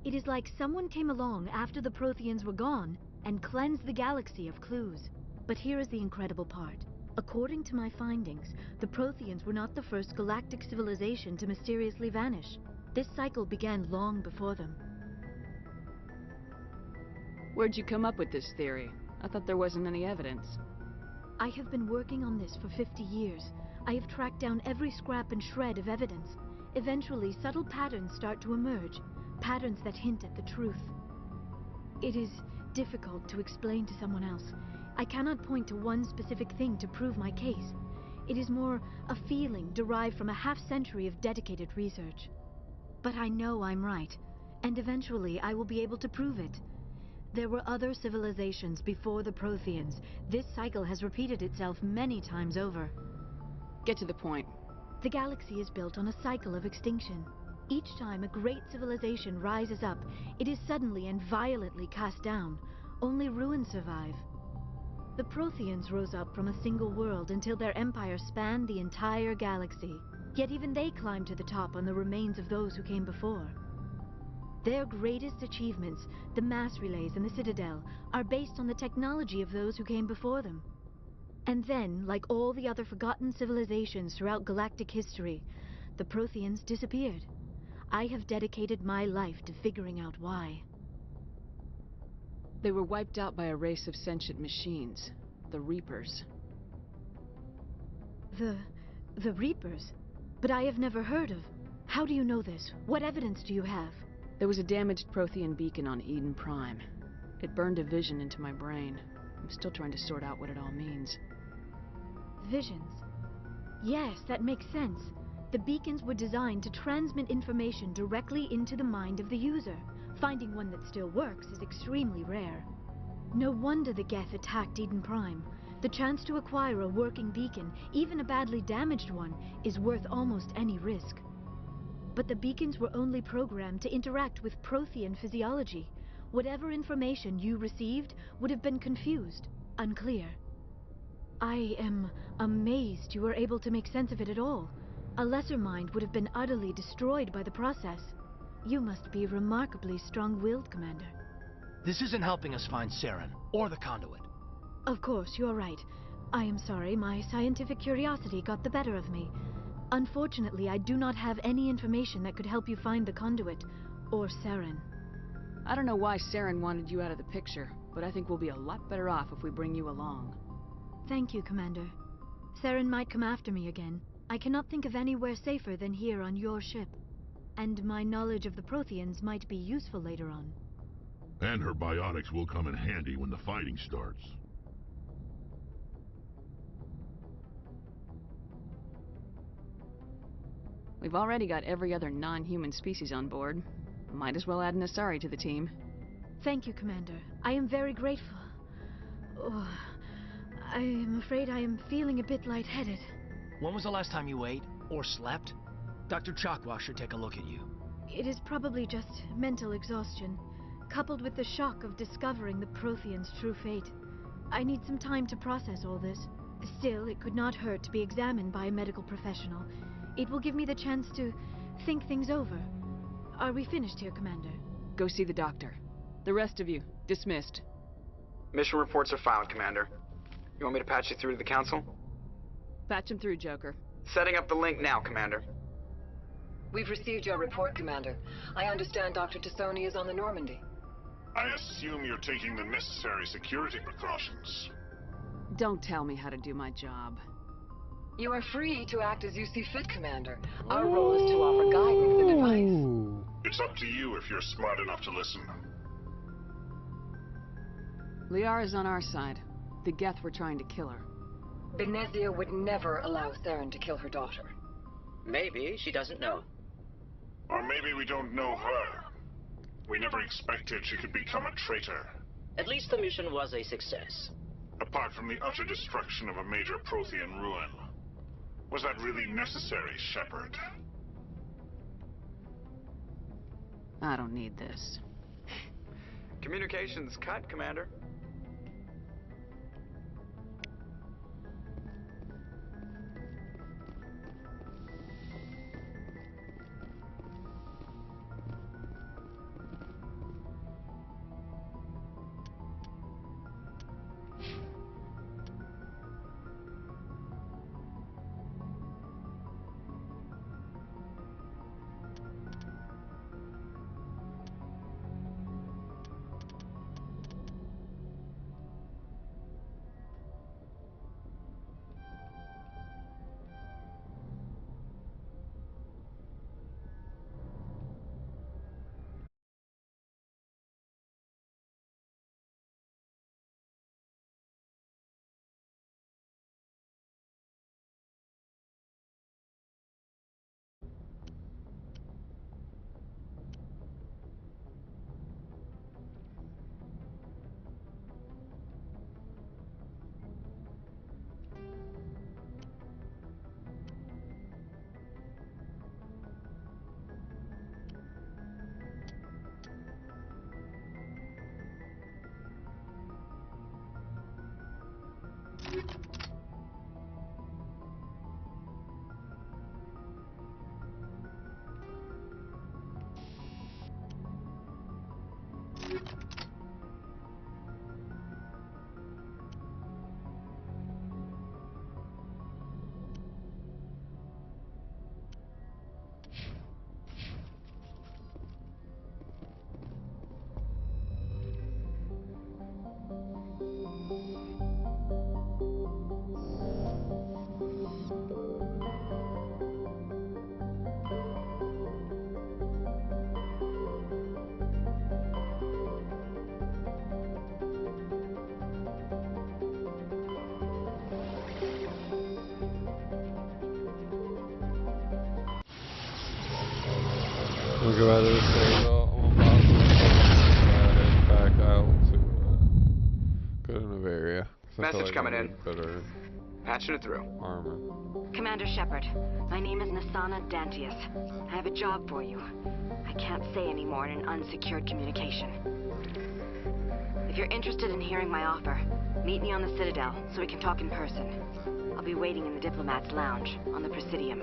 It is like someone came along after the Protheans were gone and cleansed the galaxy of clues. But here is the incredible part. According to my findings, the Protheans were not the first galactic civilization to mysteriously vanish. This cycle began long before them. Where'd you come up with this theory? I thought there wasn't any evidence. I have been working on this for 50 years. I have tracked down every scrap and shred of evidence. Eventually, subtle patterns start to emerge, patterns that hint at the truth. It is difficult to explain to someone else. I cannot point to one specific thing to prove my case. It is more a feeling derived from a half-century of dedicated research. But I know I'm right, and eventually I will be able to prove it. There were other civilizations before the Protheans. This cycle has repeated itself many times over. Get to the point. The galaxy is built on a cycle of extinction. Each time a great civilization rises up, it is suddenly and violently cast down. Only ruins survive. The Protheans rose up from a single world until their empire spanned the entire galaxy. Yet even they climbed to the top on the remains of those who came before. Their greatest achievements, the mass relays and the Citadel, are based on the technology of those who came before them. And then, like all the other forgotten civilizations throughout galactic history, the Protheans disappeared. I have dedicated my life to figuring out why. They were wiped out by a race of sentient machines, the Reapers. The Reapers? But I have never heard of. How do you know this? What evidence do you have? There was a damaged Prothean beacon on Eden Prime. It burned a vision into my brain. I'm still trying to sort out what it all means. Visions. Yes, that makes sense. The beacons were designed to transmit information directly into the mind of the user. Finding one that still works is extremely rare. No wonder the Geth attacked Eden Prime. The chance to acquire a working beacon, even a badly damaged one, is worth almost any risk. But the beacons were only programmed to interact with Prothean physiology. Whatever information you received would have been confused, unclear. I am amazed you were able to make sense of it at all. A lesser mind would have been utterly destroyed by the process. You must be remarkably strong-willed, Commander. This isn't helping us find Saren, or the conduit. Of course, you're right. I am sorry, my scientific curiosity got the better of me. Unfortunately, I do not have any information that could help you find the conduit, or Saren. I don't know why Saren wanted you out of the picture, but I think we'll be a lot better off if we bring you along. Thank you, Commander. Saren might come after me again. I cannot think of anywhere safer than here on your ship. And my knowledge of the Protheans might be useful later on. And her biotics will come in handy when the fighting starts. We've already got every other non-human species on board. Might as well add an Asari to the team. Thank you, Commander. I am very grateful. Oh, I am afraid I am feeling a bit lightheaded. When was the last time you ate? Or slept? Dr. Chakwa should take a look at you. It is probably just mental exhaustion, coupled with the shock of discovering the Prothean's true fate. I need some time to process all this. Still, it could not hurt to be examined by a medical professional. It will give me the chance to think things over. Are we finished here, Commander? Go see the doctor. The rest of you, dismissed. Mission reports are filed, Commander. You want me to patch you through to the Council? Patch him through, Joker. Setting up the link now, Commander. We've received your report, Commander. I understand Dr. Tassoni is on the Normandy. I assume you're taking the necessary security precautions. Don't tell me how to do my job. You are free to act as you see fit, Commander. Our role is to offer guidance and advice. It's up to you if you're smart enough to listen. Liara's on our side. The Geth were trying to kill her. Benezia would never allow Saren to kill her daughter. Maybe she doesn't know. Or maybe we don't know her. We never expected she could become a traitor. At least the mission was a success. Apart from the utter destruction of a major Prothean ruin. Was that really necessary, Shepard? I don't need this. Communications cut, Commander. Look about this thing, I'm head back out to go to Novaria. Message coming in. Better patching it through. Armor. Commander Shepard, my name is Nasana Dantius. I have a job for you. I can't say any more in an unsecured communication. If you're interested in hearing my offer, meet me on the Citadel so we can talk in person. I'll be waiting in the Diplomat's Lounge on the Presidium.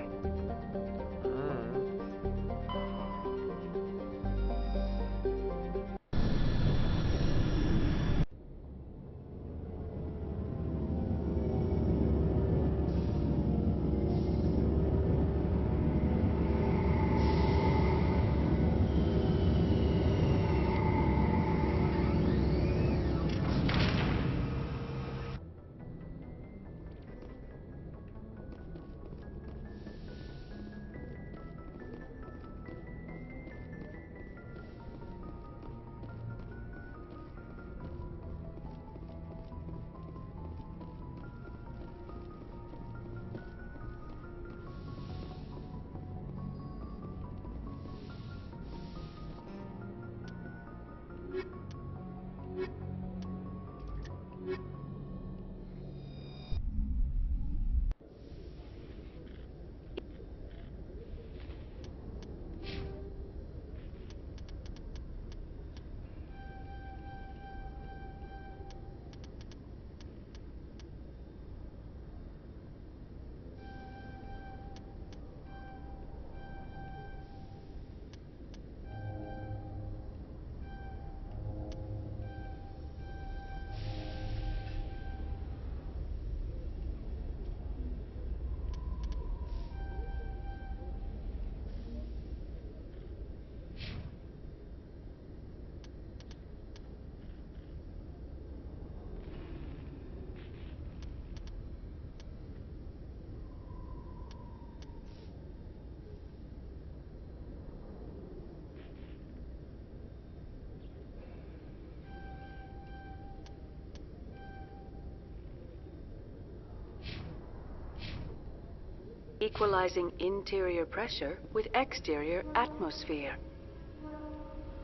equalizing interior pressure with exterior atmosphere.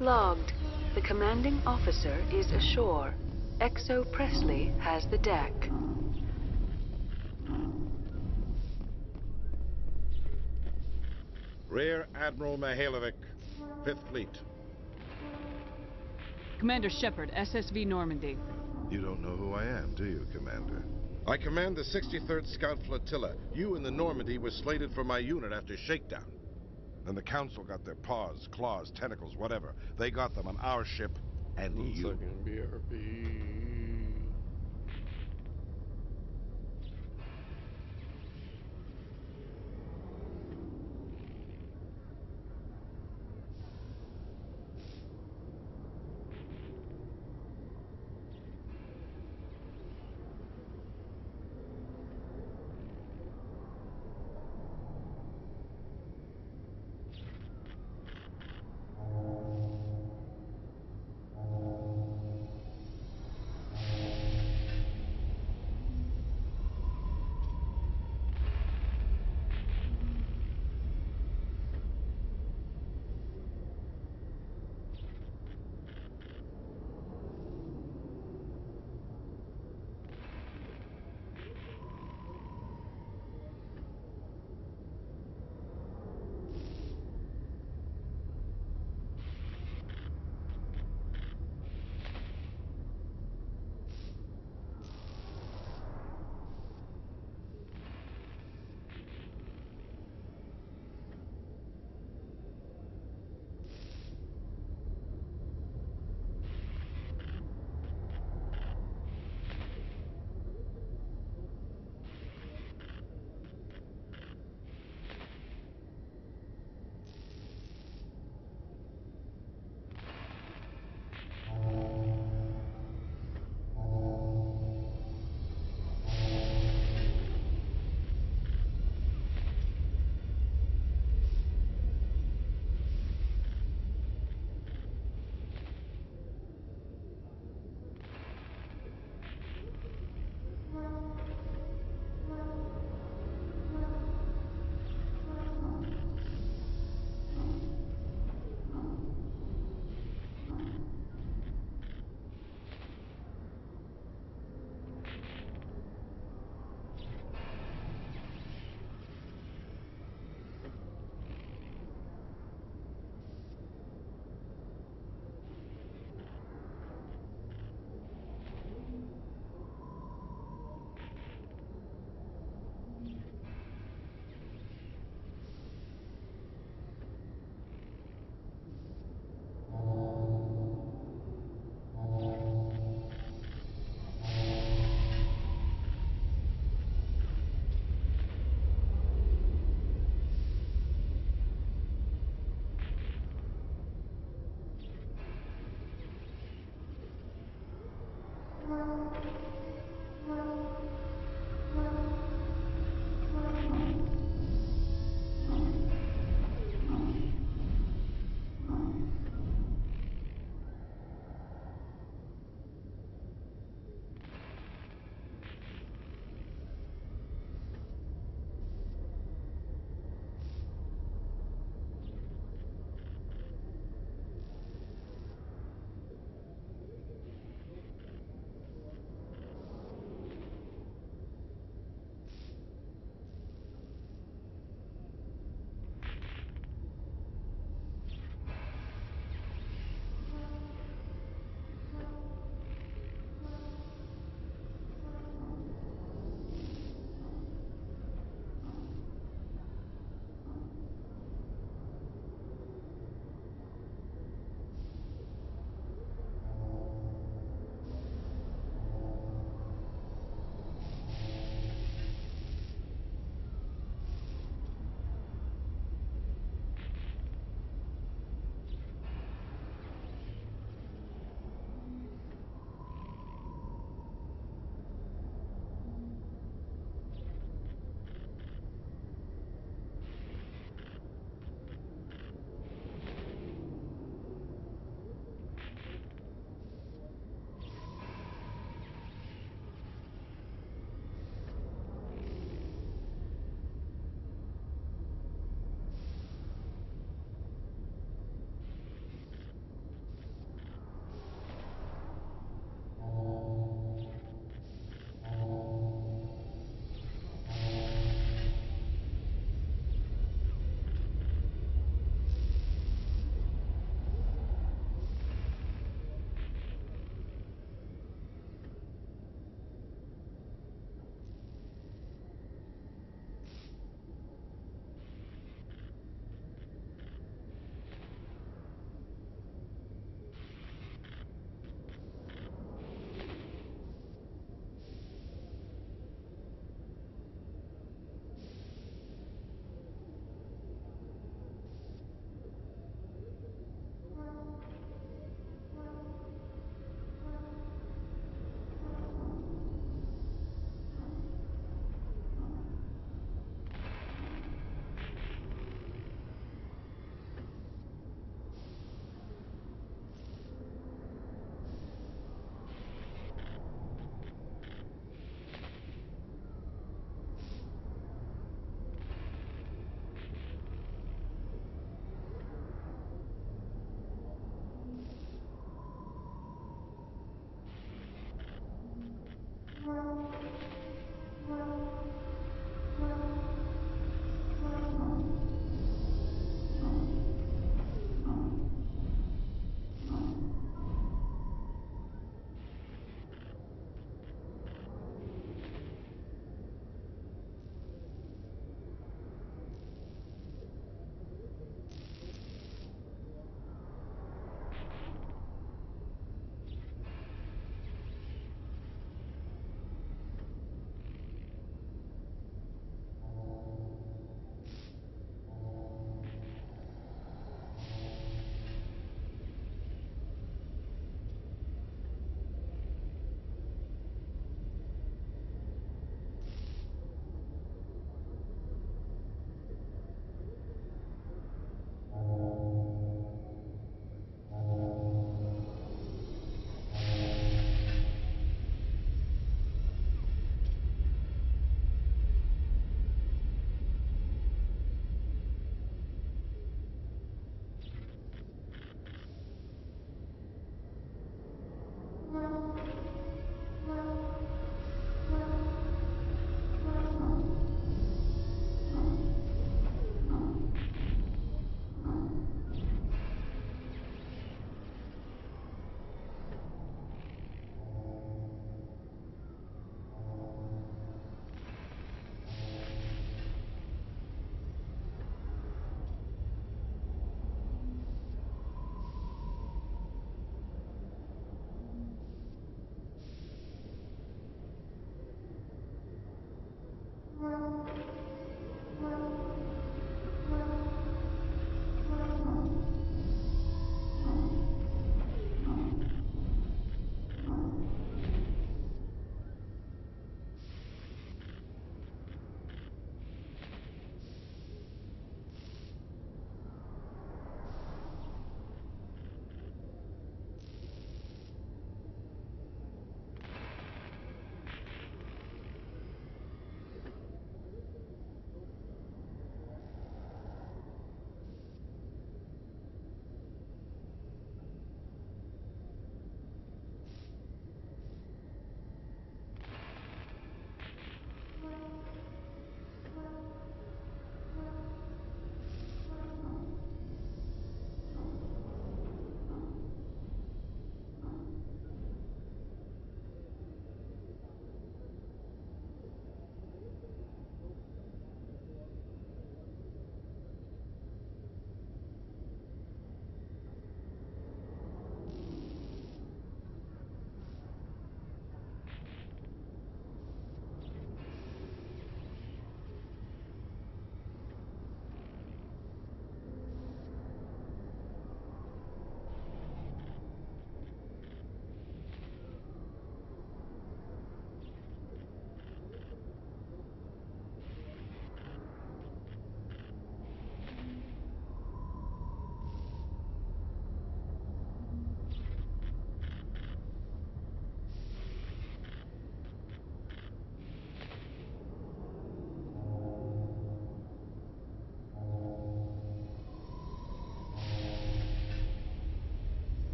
Logged. The commanding officer is ashore. Exo Presley has the deck. Rear Admiral Mihailovic, 5th Fleet. Commander Shepard, SSV Normandy. You don't know who I am, do you, Commander? I command the 63rd Scout Flotilla. You and the Normandy were slated for my unit after shakedown. Then the Council got their paws, claws, tentacles, whatever. They got them on our ship and you. Second BRB.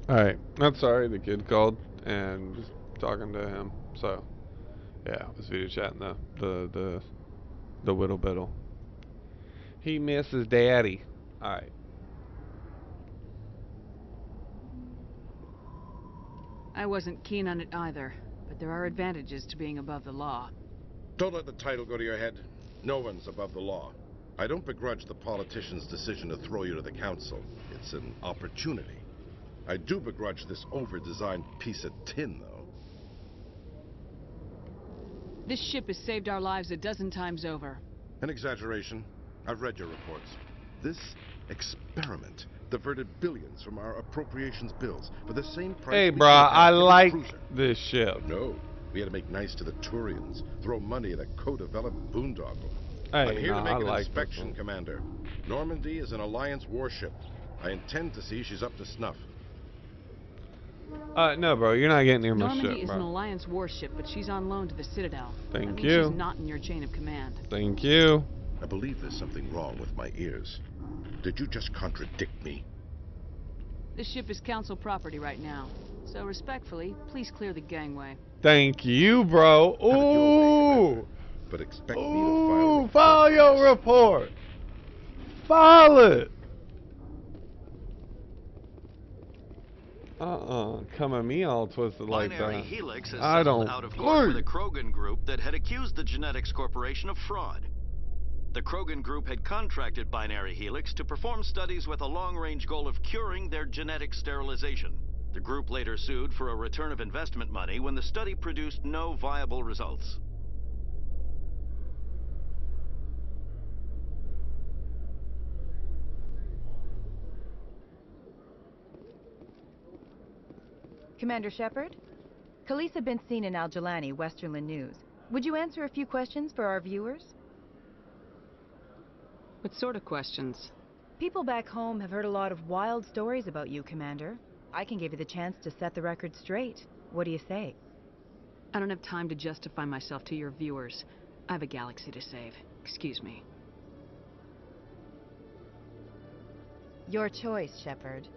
Alright, I'm sorry, the kid called and just talking to him. So, yeah, I was video chatting the whittle biddle. He misses daddy. Alright. I wasn't keen on it either, but there are advantages to being above the law. Don't let the title go to your head. No one's above the law. I don't begrudge the politician's decision to throw you to the council. It's an opportunity. I do begrudge this over-designed piece of tin, though. This ship has saved our lives a dozen times over. An exaggeration. I've read your reports. This experiment diverted billions from our appropriations bills for the same price. Hey, we brah, could have I had for like cruiser. this ship. But no, we had to make nice to the Turians, throw money at a co-developed boondoggle. Hey, I'm here to make I an like this inspection, one. Commander. Normandy is an Alliance warship. I intend to see she's up to snuff. No, bro, you're not getting near my Normandy ship, is an bro. Alliance warship, but she's on loan to the Citadel. Thank that means you. she's not in your chain of command. Thank you. I believe there's something wrong with my ears. Did you just contradict me? This ship is council property right now, so respectfully, please clear the gangway. Thank you, bro. Ooh. But expect me to file a report. File your report. File it. Come at me all twisted like Binary that. Helix has I settled don't out of court with play. a Krogan group that had accused the Genetics Corporation of fraud. The Krogan group had contracted Binary Helix to perform studies with a long-range goal of curing their genetic sterilization. The group later sued for a return of investment money when the study produced no viable results. Commander Shepard? Khaleesa been seen in Al Jalani, Westerland News. Would you answer a few questions for our viewers? What sort of questions? People back home have heard a lot of wild stories about you, Commander. I can give you the chance to set the record straight. What do you say? I don't have time to justify myself to your viewers. I have a galaxy to save. Excuse me. Your choice, Shepard.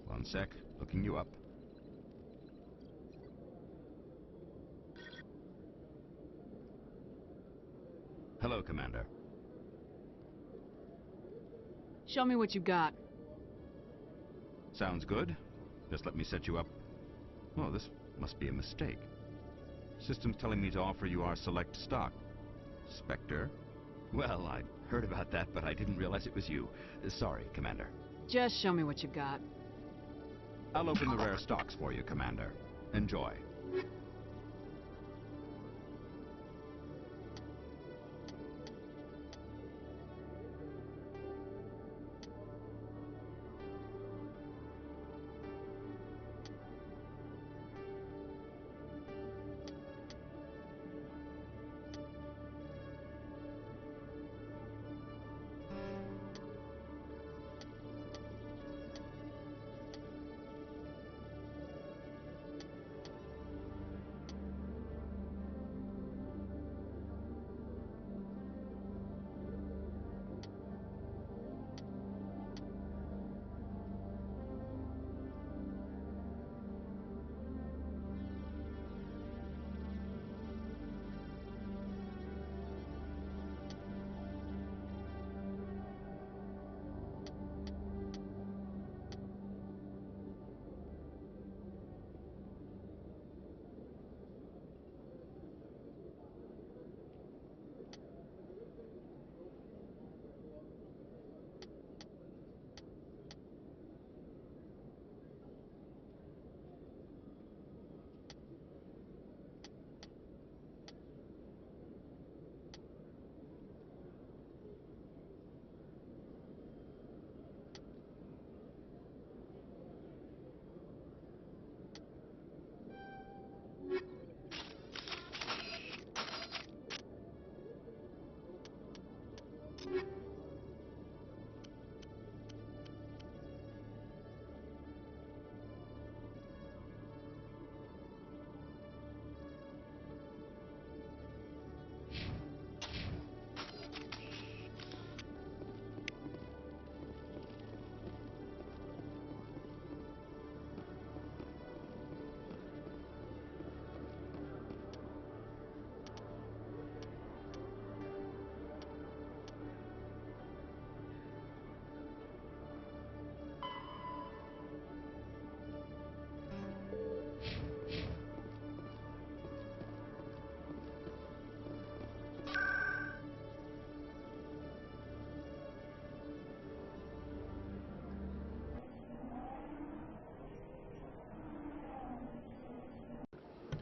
One sec, looking you up. Hello, Commander. Show me what you got. Sounds good. Just let me set you up. Oh, this must be a mistake. System's telling me to offer you our select stock. Spectre? Well, I heard about that, but I didn't realize it was you. Sorry, Commander. Just show me what you got. I'll open the rare stocks for you, Commander. Enjoy.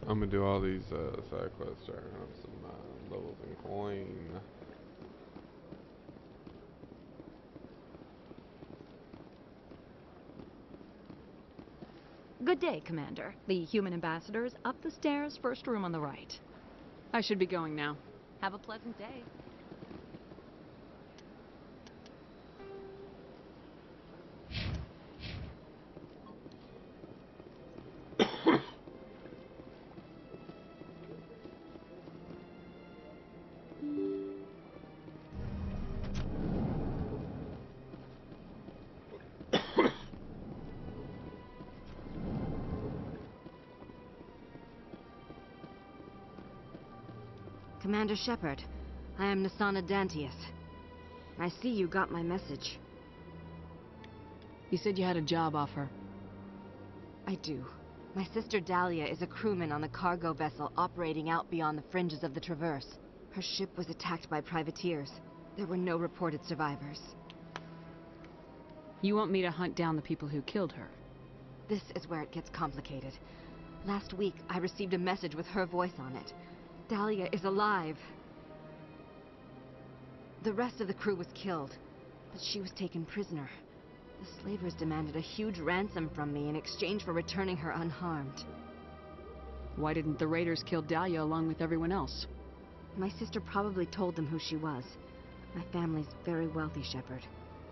I'm gonna do all these side quests to earn up some levels and coin. Good day, Commander. The human ambassador is up the stairs, first room on the right. I should be going now. Have a pleasant day. Commander Shepard, I am Nasana Dantius. I see you got my message. You said you had a job offer. I do. My sister Dahlia is a crewman on the cargo vessel operating out beyond the fringes of the Traverse. Her ship was attacked by privateers. There were no reported survivors. You want me to hunt down the people who killed her? This is where it gets complicated. Last week, I received a message with her voice on it. Dahlia is alive. The rest of the crew was killed, but she was taken prisoner. The slavers demanded a huge ransom from me in exchange for returning her unharmed. Why didn't the raiders kill Dahlia along with everyone else? My sister probably told them who she was. My family's very wealthy, Shepard.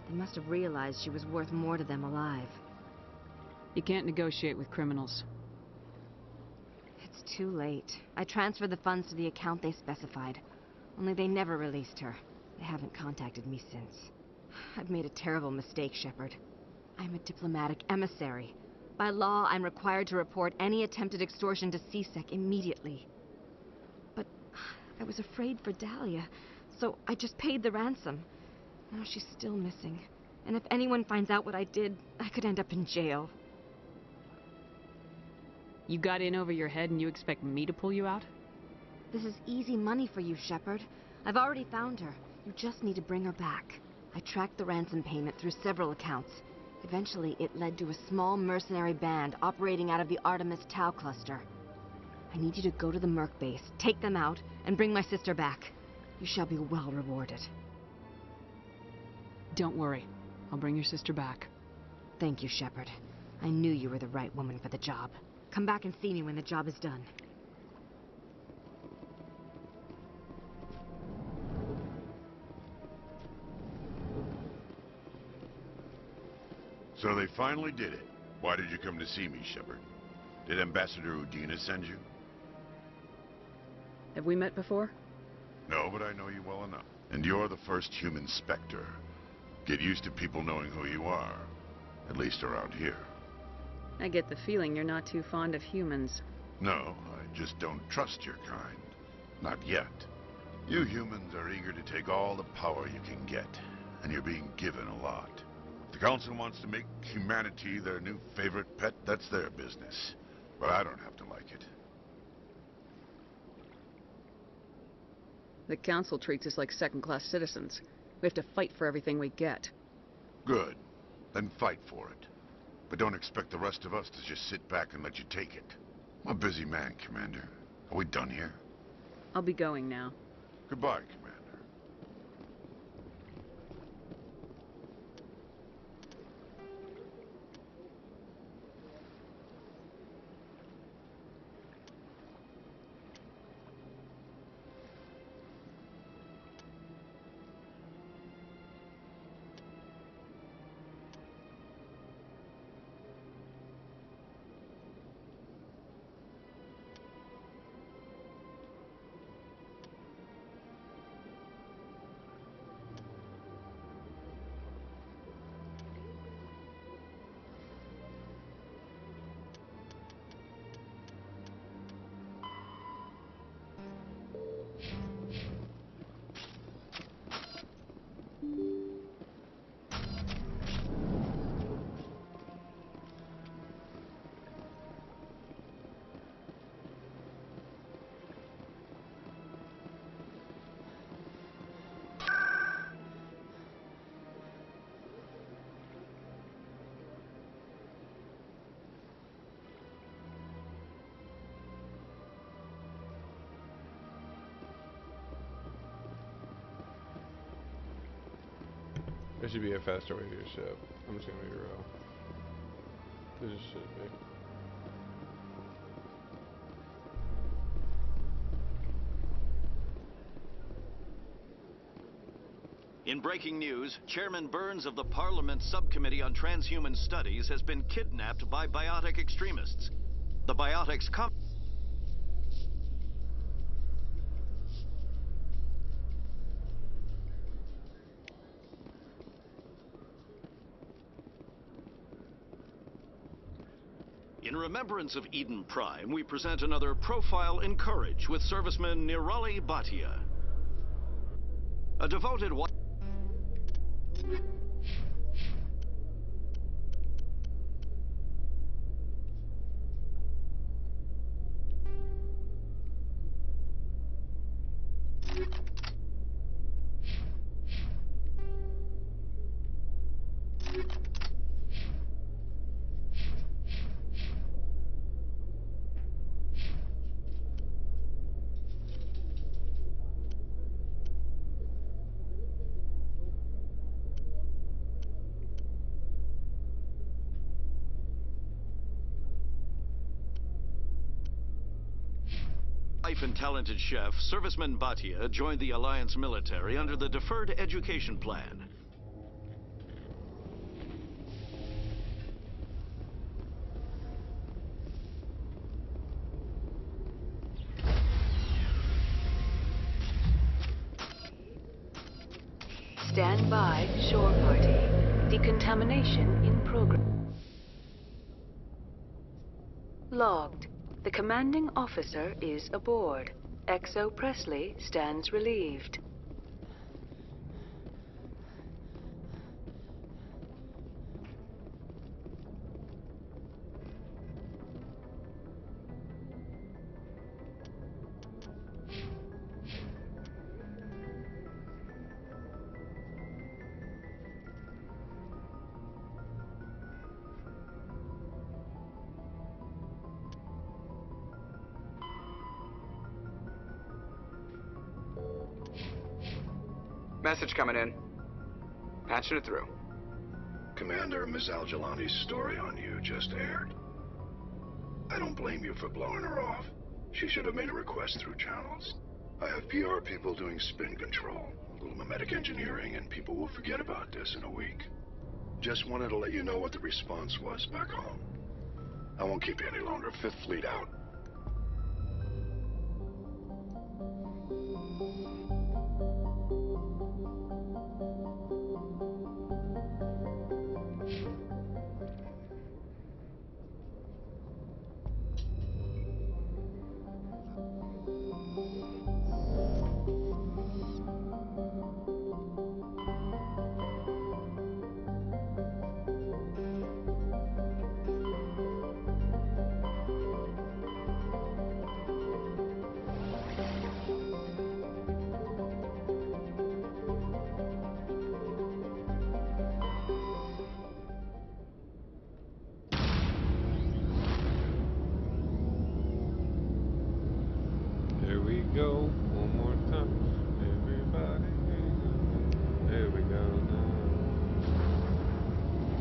They must have realized she was worth more to them alive. You can't negotiate with criminals. It's too late. I transferred the funds to the account they specified. Only they never released her. They haven't contacted me since. I've made a terrible mistake, Shepard. I'm a diplomatic emissary. By law, I'm required to report any attempted extortion to CSEC immediately. But I was afraid for Dahlia, so I just paid the ransom. Now she's still missing. And if anyone finds out what I did, I could end up in jail. You got in over your head and you expect me to pull you out? This is easy money for you, Shepard. I've already found her. You just need to bring her back. I tracked the ransom payment through several accounts. Eventually, it led to a small mercenary band operating out of the Artemis Tau cluster. I need you to go to the Merc base, take them out, and bring my sister back. You shall be well rewarded. Don't worry. I'll bring your sister back. Thank you, Shepard. I knew you were the right woman for the job. Come back and see me when the job is done. So they finally did it. Why did you come to see me, Shepard? Did Ambassador Udina send you? Have we met before? No, but I know you well enough. And you're the first human Spectre. Get used to people knowing who you are. At least around here. I get the feeling you're not too fond of humans. No, I just don't trust your kind. Not yet. You humans are eager to take all the power you can get, and you're being given a lot. If the Council wants to make humanity their new favorite pet, that's their business. But I don't have to like it. The Council treats us like second-class citizens. We have to fight for everything we get. Good. Then fight for it. But don't expect the rest of us to just sit back and let you take it. I'm a busy man, Commander. Are we done here? I'll be going now. Goodbye, Commander. There should be a faster way to your ship. I'm just gonna be real. There just should be. In breaking news, Chairman Burns of the Parliament Subcommittee on Transhuman Studies has been kidnapped by biotic extremists. The biotics come. In remembrance of Eden Prime, we present another Profile in Courage with serviceman Nirali Bhatia. A devoted wife. Wife and talented chef, serviceman Bhatia joined the Alliance military under the Deferred Education Plan. Stand by, shore party. Decontamination in progress. Logged. The commanding officer is aboard. XO Presley stands relieved. Message coming in. Patching it through. Commander, Ms. Al-Jalani's story on you just aired. I don't blame you for blowing her off. She should have made a request through channels. I have PR people doing spin control, a little mimetic engineering, and people will forget about this in a week. Just wanted to let you know what the response was back home. I won't keep you any longer. Fifth Fleet out. Here we go, one more time. Everybody, here we go now.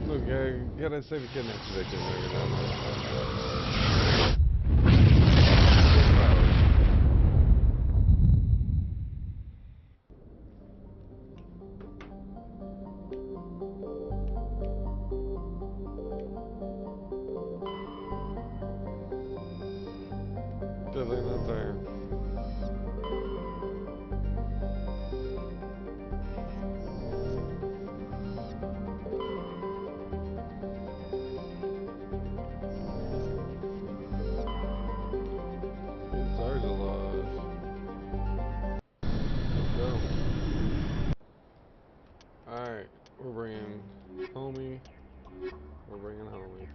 Look, I gotta say the kidnapped victim every now and then. Definitely not there. Stars alive. Let's go. Alright, we're bringing homie. We're bringing homie.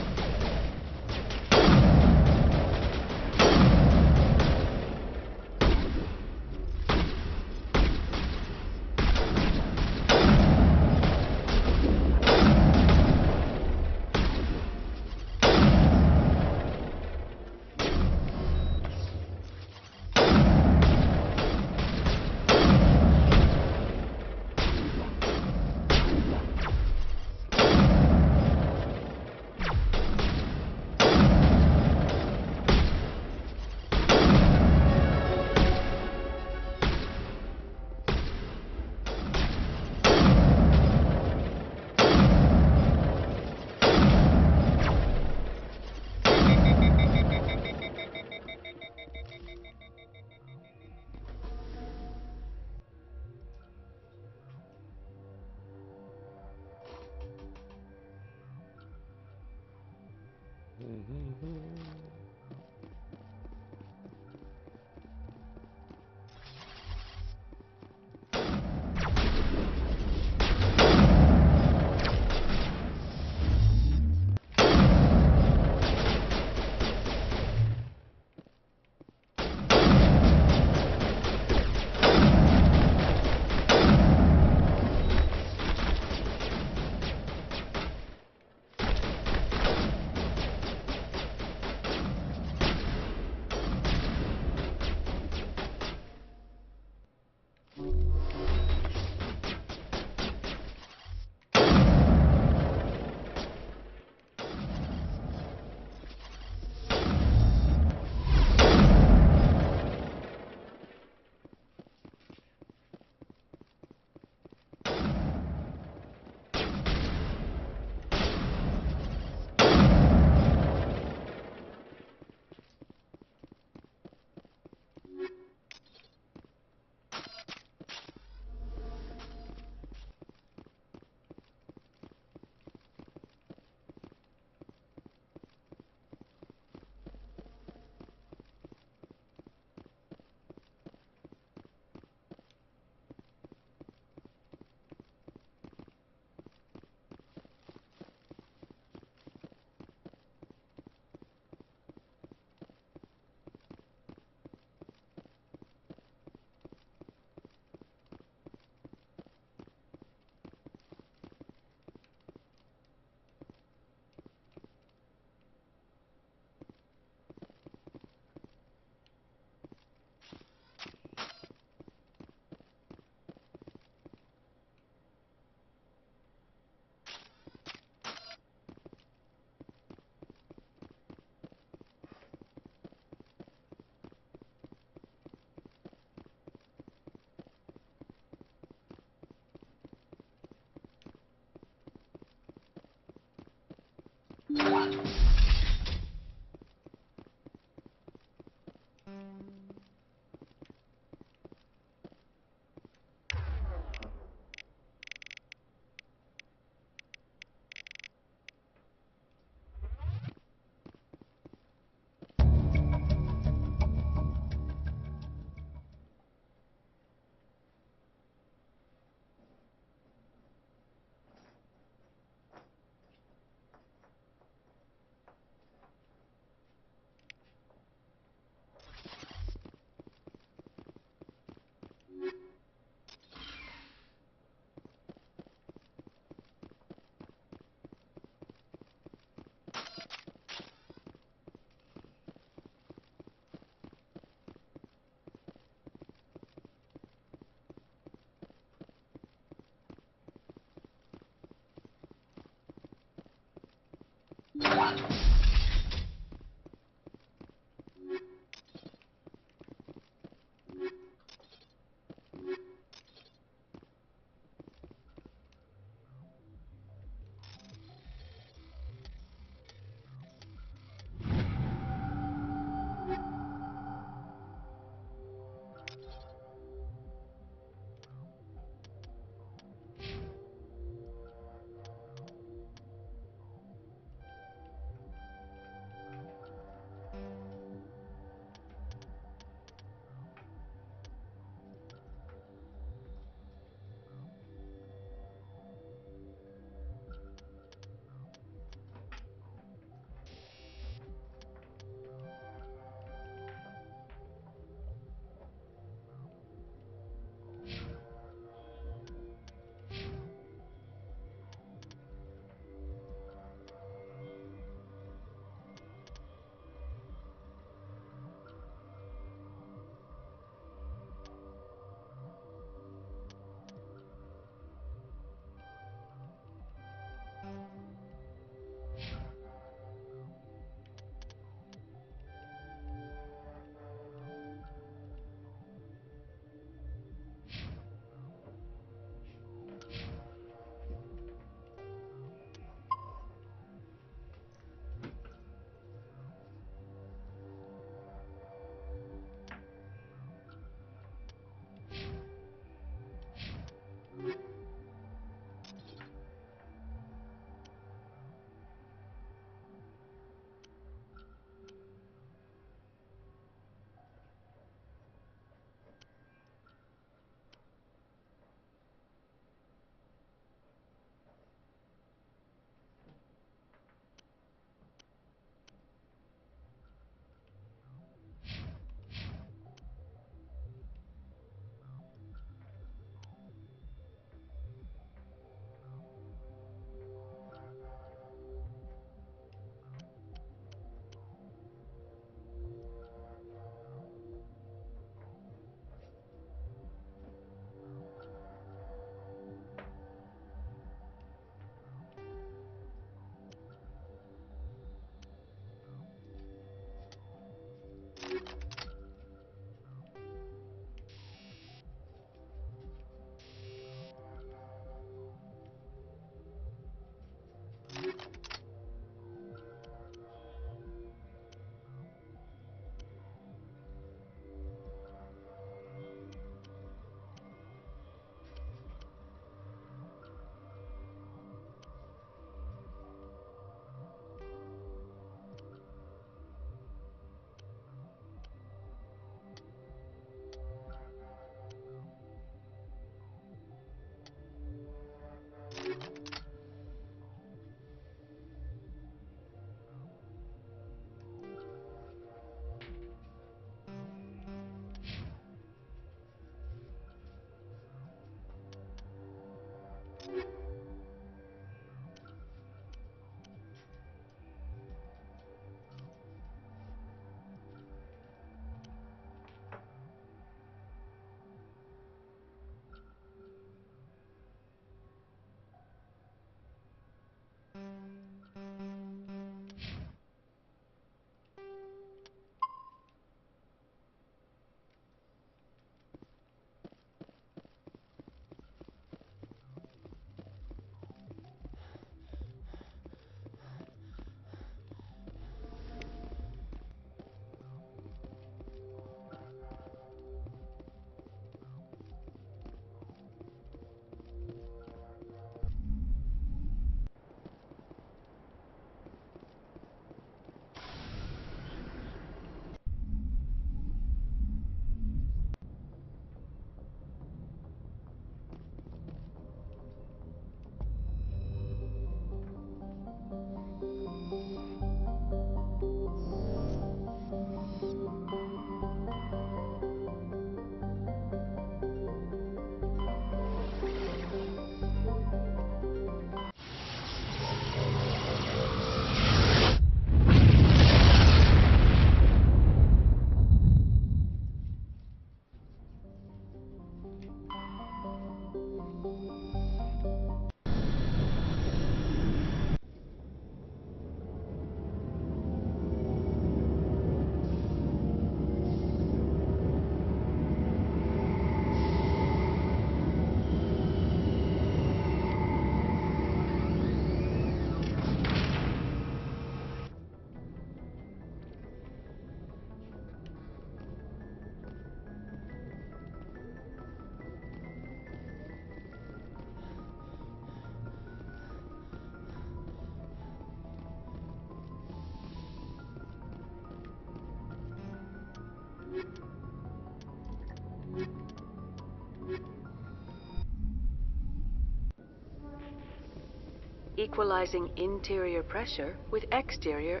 Equalizing interior pressure with exterior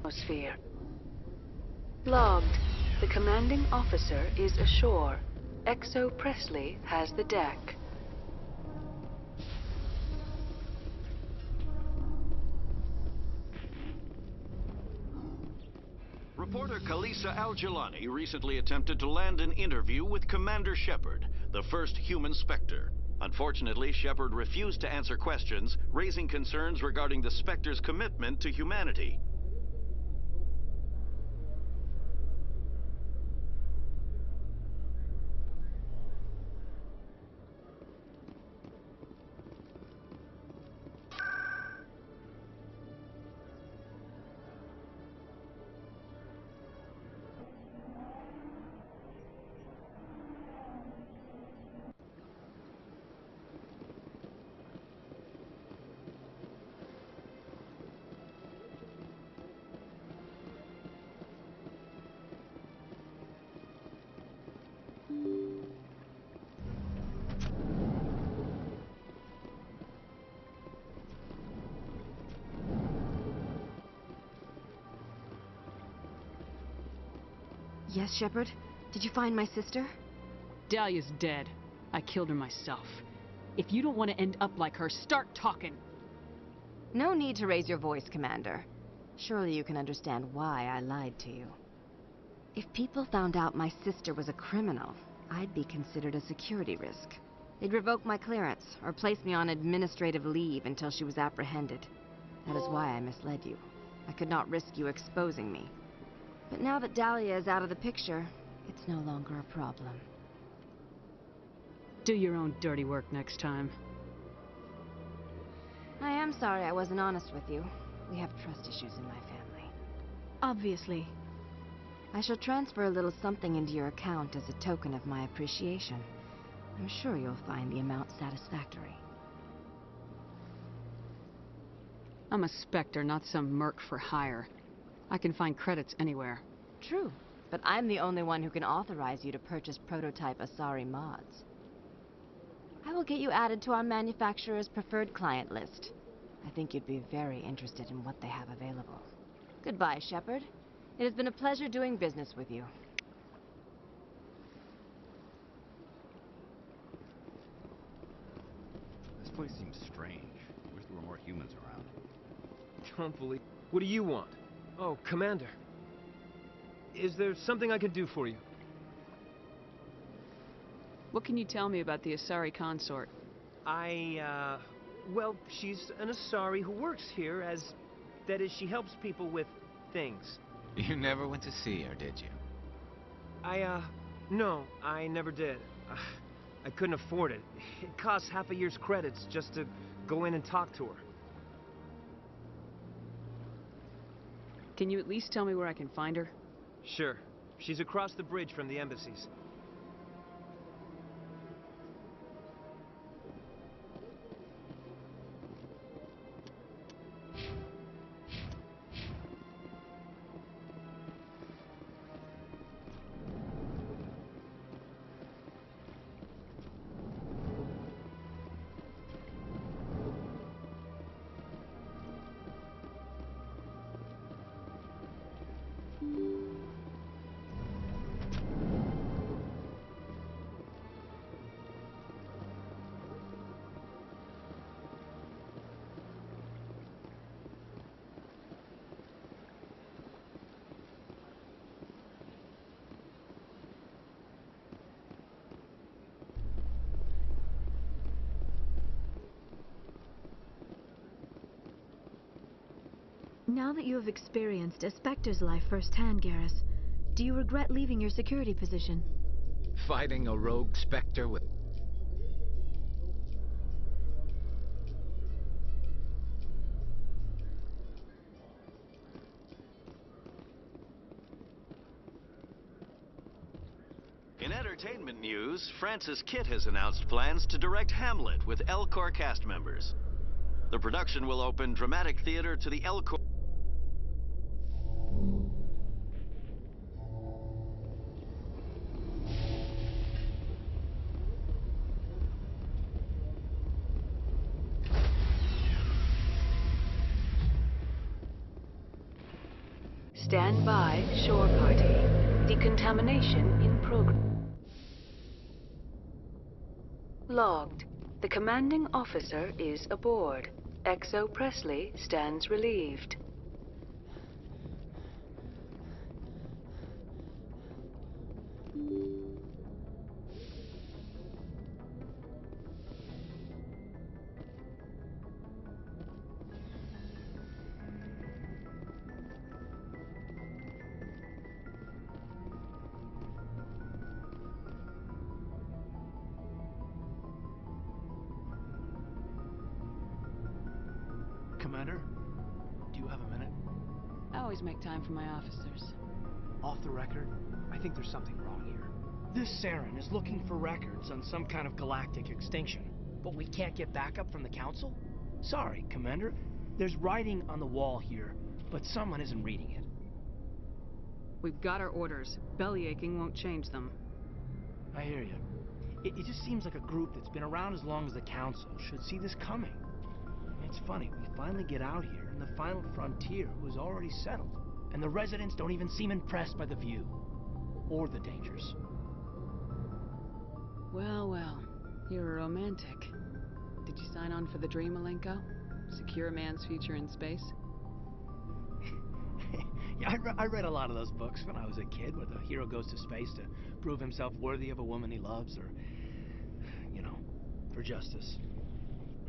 atmosphere. Logged. The commanding officer is ashore. XO Presley has the deck. Reporter Kalisa Al-Jilani recently attempted to land an interview with Commander Shepard, the first human Spectre. Unfortunately, Shepard refused to answer questions, raising concerns regarding the Spectre's commitment to humanity. Yes, Shepard? Did you find my sister? Dahlia's dead. I killed her myself. If you don't want to end up like her, start talking. No need to raise your voice, Commander. Surely you can understand why I lied to you. If people found out my sister was a criminal, I'd be considered a security risk. They'd revoke my clearance, or place me on administrative leave until she was apprehended. That is why I misled you. I could not risk you exposing me. But now that Dahlia is out of the picture, it's no longer a problem. Do your own dirty work next time. I am sorry I wasn't honest with you. We have trust issues in my family. Obviously. I shall transfer a little something into your account as a token of my appreciation. I'm sure you'll find the amount satisfactory. I'm a Spectre, not some merc for hire. I can find credits anywhere. True, but I'm the only one who can authorize you to purchase prototype Asari mods. I will get you added to our manufacturer's preferred client list. I think you'd be very interested in what they have available. Goodbye, Shepard. It has been a pleasure doing business with you. place seems strange. Wish there were more humans around. Don't believe... What do you want? Oh, Commander. Is there something I can do for you? What can you tell me about the Asari consort? Well, she's an Asari who works here as... That is, she helps people with things. You never went to see her, did you? No, I never did. I couldn't afford it. It costs half a year's credits just to go in and talk to her. Can you at least tell me where I can find her? Sure. She's across the bridge from the embassies. Now that you have experienced a Spectre's life firsthand, Garrus, do you regret leaving your security position? Fighting a rogue Spectre with... In entertainment news, Francis Kitt has announced plans to direct Hamlet with Elcor cast members. The production will open Dramatic Theater to the Elcor... Stand by, shore party. Decontamination in progress. Logged. The commanding officer is aboard. XO Presley stands relieved. Commander, do you have a minute? I always make time for my officers. Off the record, I think there's something wrong here. This Saren is looking for records on some kind of galactic extinction, but we can't get backup from the Council? Sorry, Commander. There's writing on the wall here, but someone isn't reading it. We've got our orders. Bellyaching won't change them. I hear you. It just seems like a group that's been around as long as the Council should see this coming. It's funny, we finally get out here, and the final frontier was already settled. And the residents don't even seem impressed by the view. Or the dangers. Well, well. You're a romantic. Did you sign on for the dream, Malenko? Secure a man's future in space? Yeah, I read a lot of those books when I was a kid, where the hero goes to space to prove himself worthy of a woman he loves, or, you know, for justice.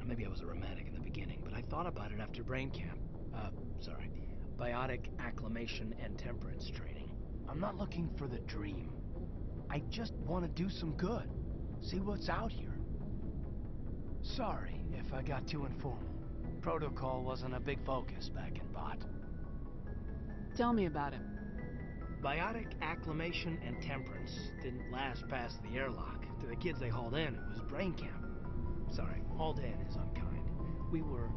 Maybe I was a romantic in the beginning, but I thought about it after brain camp. Biotic acclimation and temperance training. I'm not looking for the dream. I just want to do some good. See what's out here. Sorry if I got too informal. Protocol wasn't a big focus back in Bot. Tell me about it. Biotic acclimation and temperance didn't last past the airlock. To the kids they hauled in, it was brain camp. Sorry, hauled in is unkind. We were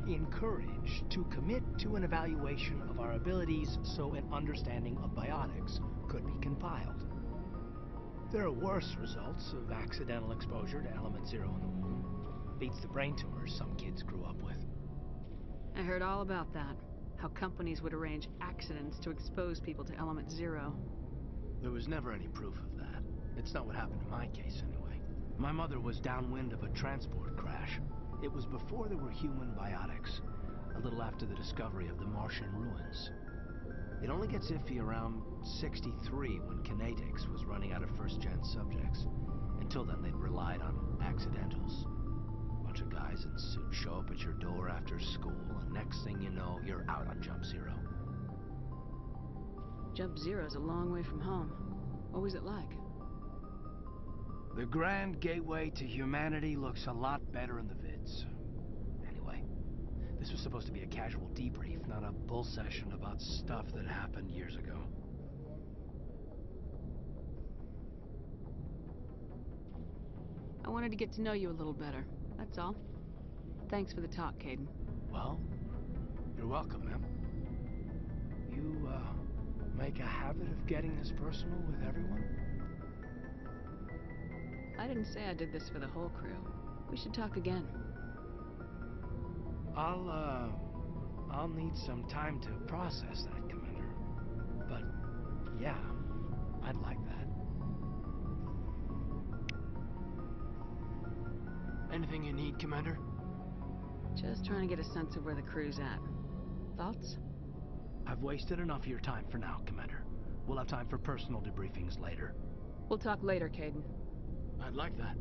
encouraged to commit to an evaluation of our abilities so an understanding of biotics could be compiled. There are worse results of accidental exposure to Element Zero in the womb. Beats the brain tumors some kids grew up with. I heard all about that. How companies would arrange accidents to expose people to Element Zero. There was never any proof of that. It's not what happened in my case, anyway. My mother was downwind of a transport crash. It was before there were human biotics, a little after the discovery of the Martian ruins. It only gets iffy around 63 when Kinetics was running out of first-gen subjects. Until then, they'd relied on accidentals. Bunch of guys in suits show up at your door after school, and next thing you know, you're out on Jump Zero. Jump Zero's a long way from home. What was it like? The Grand Gateway to Humanity looks a lot better in the vids. Anyway, this was supposed to be a casual debrief, not a bull session about stuff that happened years ago. I wanted to get to know you a little better, that's all. Thanks for the talk, Caden. Well, you're welcome, ma'am. You, make a habit of getting this personal with everyone? I didn't say I did this for the whole crew. We should talk again. I'll need some time to process that, Commander. But, yeah, I'd like that. Anything you need, Commander? Just trying to get a sense of where the crew's at. Thoughts? I've wasted enough of your time for now, Commander. We'll have time for personal debriefings later. We'll talk later, Caden. I'd like that.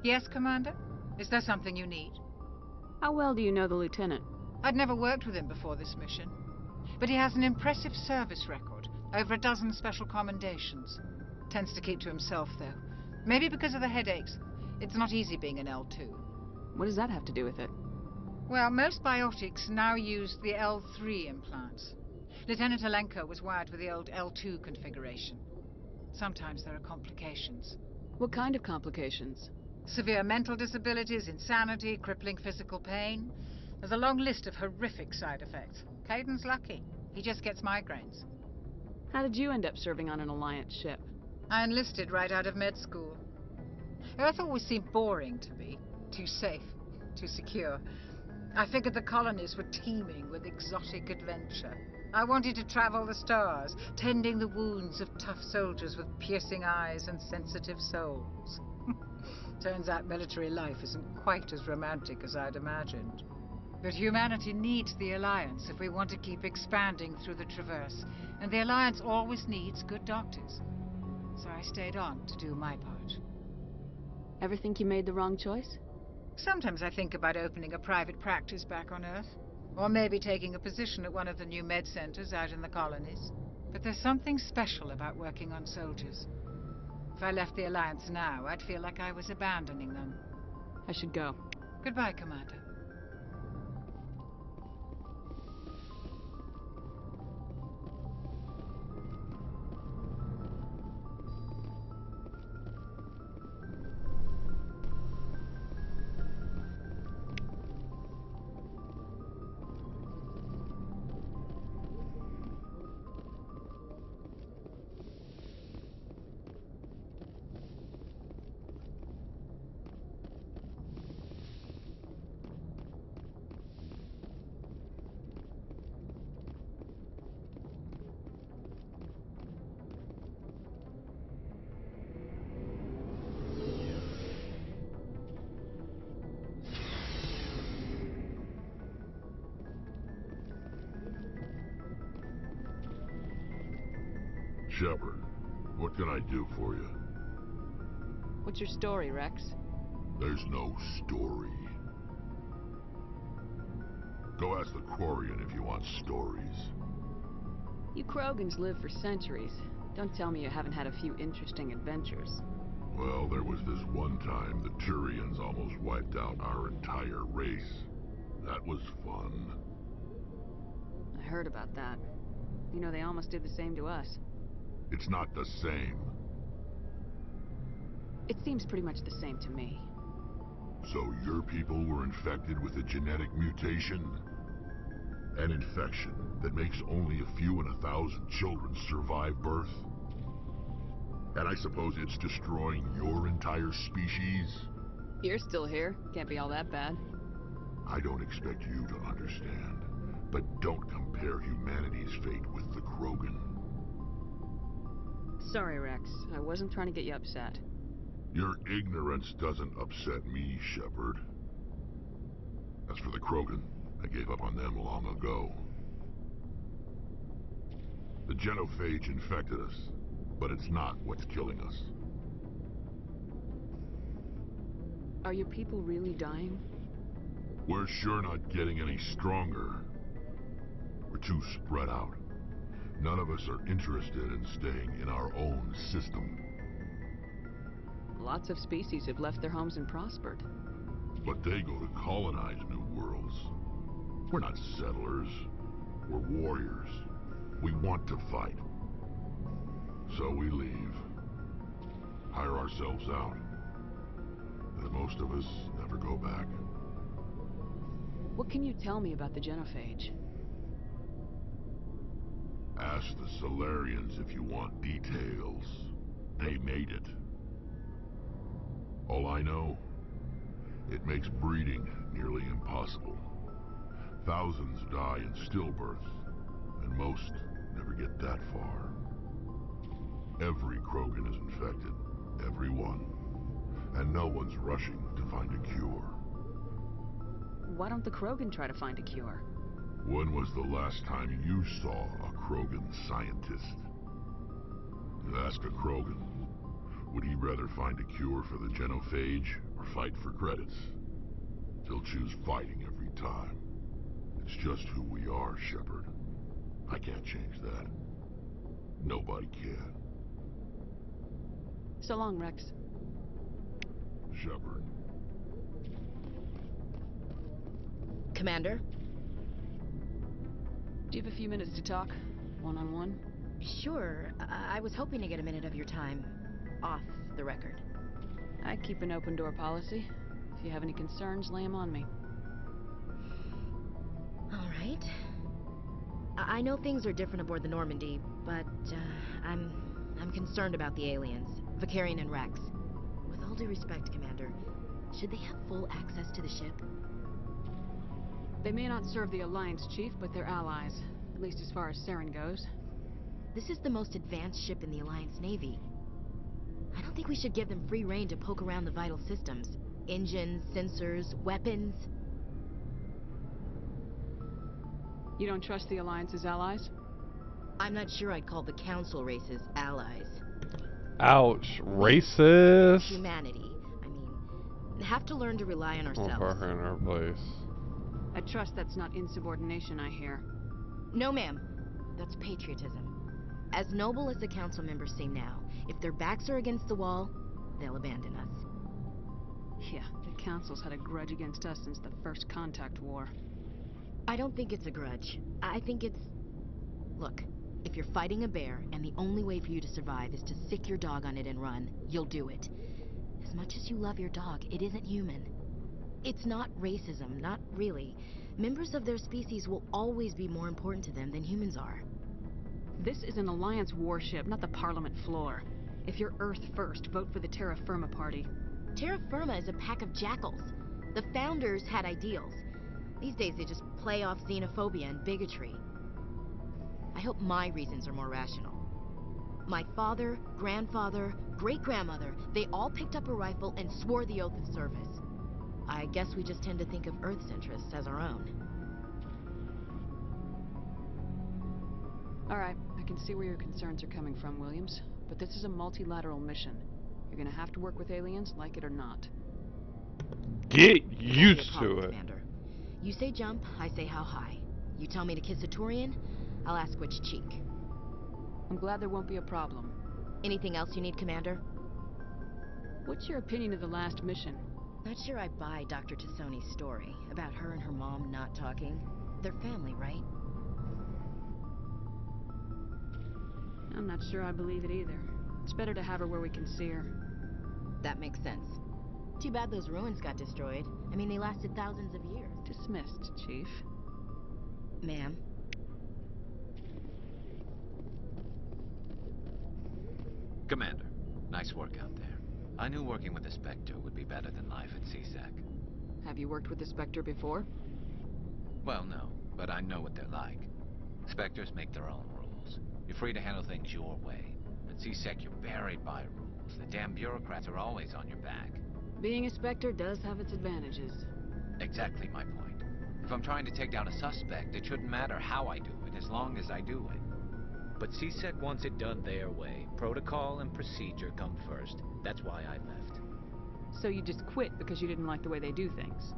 Yes, Commander? Is there something you need? How well do you know the lieutenant? I'd never worked with him before this mission. But he has an impressive service record. Over a dozen special commendations. Tends to keep to himself, though. Maybe because of the headaches. It's not easy being an L2. What does that have to do with it? Well, most biotics now use the L3 implants. Lieutenant Alenko was wired with the old L2 configuration. Sometimes there are complications. What kind of complications? Severe mental disabilities, insanity, crippling physical pain. There's a long list of horrific side effects. Caden's lucky. He just gets migraines. How did you end up serving on an Alliance ship? I enlisted right out of med school. Earth always seemed boring to me. Too safe, too secure. I figured the colonies were teeming with exotic adventure. I wanted to travel the stars, tending the wounds of tough soldiers with piercing eyes and sensitive souls. Turns out military life isn't quite as romantic as I'd imagined. But humanity needs the Alliance if we want to keep expanding through the Traverse, and the Alliance always needs good doctors. So I stayed on to do my part. Ever think you made the wrong choice? Sometimes I think about opening a private practice back on Earth, or maybe taking a position at one of the new med centers out in the colonies. But there's something special about working on soldiers. If I left the Alliance now, I'd feel like I was abandoning them. I should go. Goodbye, Commander. Shepard, what can I do for you? What's your story, Rex? There's no story. Go ask the Quarian if you want stories. You Krogans live for centuries. Don't tell me you haven't had a few interesting adventures. Well, there was this one time the Turians almost wiped out our entire race. That was fun. I heard about that. You know, they almost did the same to us. It's not the same. It seems pretty much the same to me. So your people were infected with a genetic mutation? An infection that makes only a few in 1,000 children survive birth? And I suppose it's destroying your entire species? You're still here. Can't be all that bad. I don't expect you to understand. But don't compare humanity's fate with the Krogan. Sorry, Rex. I wasn't trying to get you upset. Your ignorance doesn't upset me, Shepard. As for the Krogan, I gave up on them long ago. The genophage infected us, but it's not what's killing us. Are your people really dying? We're sure not getting any stronger. We're too spread out. None of us are interested in staying in our own system. Lots of species have left their homes and prospered. But they go to colonize new worlds. We're not settlers. We're warriors. We want to fight. So we leave. Hire ourselves out. And most of us never go back. What can you tell me about the genophage? Ask the Solarians if you want details. They made it. All I know, it makes breeding nearly impossible. Thousands die in stillbirth, and most never get that far. Every Krogan is infected, every one. And no one's rushing to find a cure. Why don't the Krogan try to find a cure? When was the last time you saw a Krogan scientist? You ask a Krogan, would he rather find a cure for the genophage or fight for credits? He'll choose fighting every time. It's just who we are, Shepard. I can't change that. Nobody can. So long, Rex. Shepard. Commander? Do you have a few minutes to talk? One-on-one? Sure. I was hoping to get a minute of your time. Off the record. I keep an open door policy. If you have any concerns, lay them on me. All right. I know things are different aboard the Normandy, but I'm concerned about the aliens, Vicarian and Rex. With all due respect, Commander, should they have full access to the ship? They may not serve the Alliance, Chief, but they're allies. At least as far as Saren goes. This is the most advanced ship in the Alliance Navy. I don't think we should give them free rein to poke around the vital systems. Engines, sensors, weapons. You don't trust the Alliance's allies? I'm not sure I'd call the Council races allies. Ouch. Racist. Humanity, I mean, have to learn to rely on ourselves. I'll put her in her place. I trust that's not insubordination, I hear. No, ma'am. That's patriotism. As noble as the Council members seem now, if their backs are against the wall, they'll abandon us. Yeah, the Council's had a grudge against us since the First Contact War. I don't think it's a grudge. I think it's... Look, if you're fighting a bear and the only way for you to survive is to sick your dog on it and run, you'll do it. As much as you love your dog, it isn't human. It's not racism, not really. Members of their species will always be more important to them than humans are. This is an Alliance warship, not the Parliament floor. If you're Earth first, vote for the Terra Firma Party. Terra Firma is a pack of jackals. The founders had ideals. These days they just play off xenophobia and bigotry. I hope my reasons are more rational. My father, grandfather, great-grandmother, they all picked up a rifle and swore the oath of service. I guess we just tend to think of Earth's interests as our own. All right, I can see where your concerns are coming from, Williams. But this is a multilateral mission. You're gonna have to work with aliens, like it or not. Get used to it. Commander. You say jump, I say how high. You tell me to kiss a Turian, I'll ask which cheek. I'm glad there won't be a problem. Anything else you need, Commander? What's your opinion of the last mission? Not sure I buy Dr. Tassoni's story about her and her mom not talking. They're family, right? I'm not sure I believe it either. It's better to have her where we can see her. That makes sense. Too bad those ruins got destroyed. I mean, they lasted thousands of years. Dismissed, Chief. Ma'am. Commander, nice work out there. I knew working with the Spectre would be better than life at CSAC. Have you worked with the Spectre before? Well, no, but I know what they're like. Spectres make their own rules. You're free to handle things your way. At C-Sec, you're buried by rules. The damn bureaucrats are always on your back. Being a Spectre does have its advantages. Exactly my point. If I'm trying to take down a suspect, it shouldn't matter how I do it, as long as I do it. But C-Sec wants it done their way. Protocol and procedure come first. That's why I left. So you just quit because you didn't like the way they do things?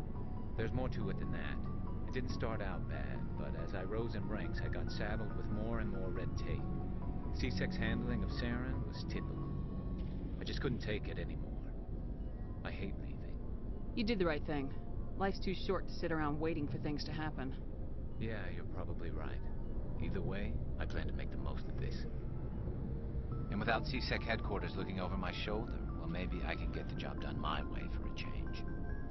There's more to it than that. It didn't start out bad, but as I rose in ranks, I got saddled with more and more red tape. C-Sec's handling of Saren was typical. I just couldn't take it anymore. I hate leaving. You did the right thing. Life's too short to sit around waiting for things to happen. Yeah, you're probably right. Either way, I plan to make the most of this. And without C-Sec headquarters looking over my shoulder, well, maybe I can get the job done my way for a change.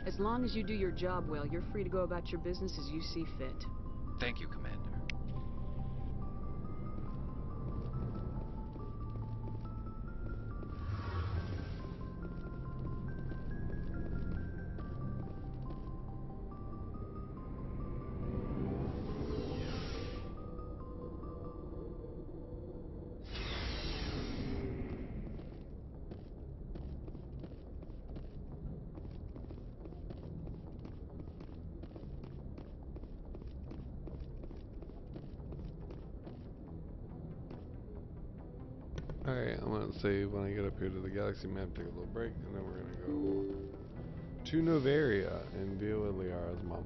As long as you do your job well, you're free to go about your business as you see fit. Thank you, Commander. Alright, I'm gonna save when I get up here to the galaxy map, take a little break, and then we're gonna go to Novaria and deal with Liara's mama.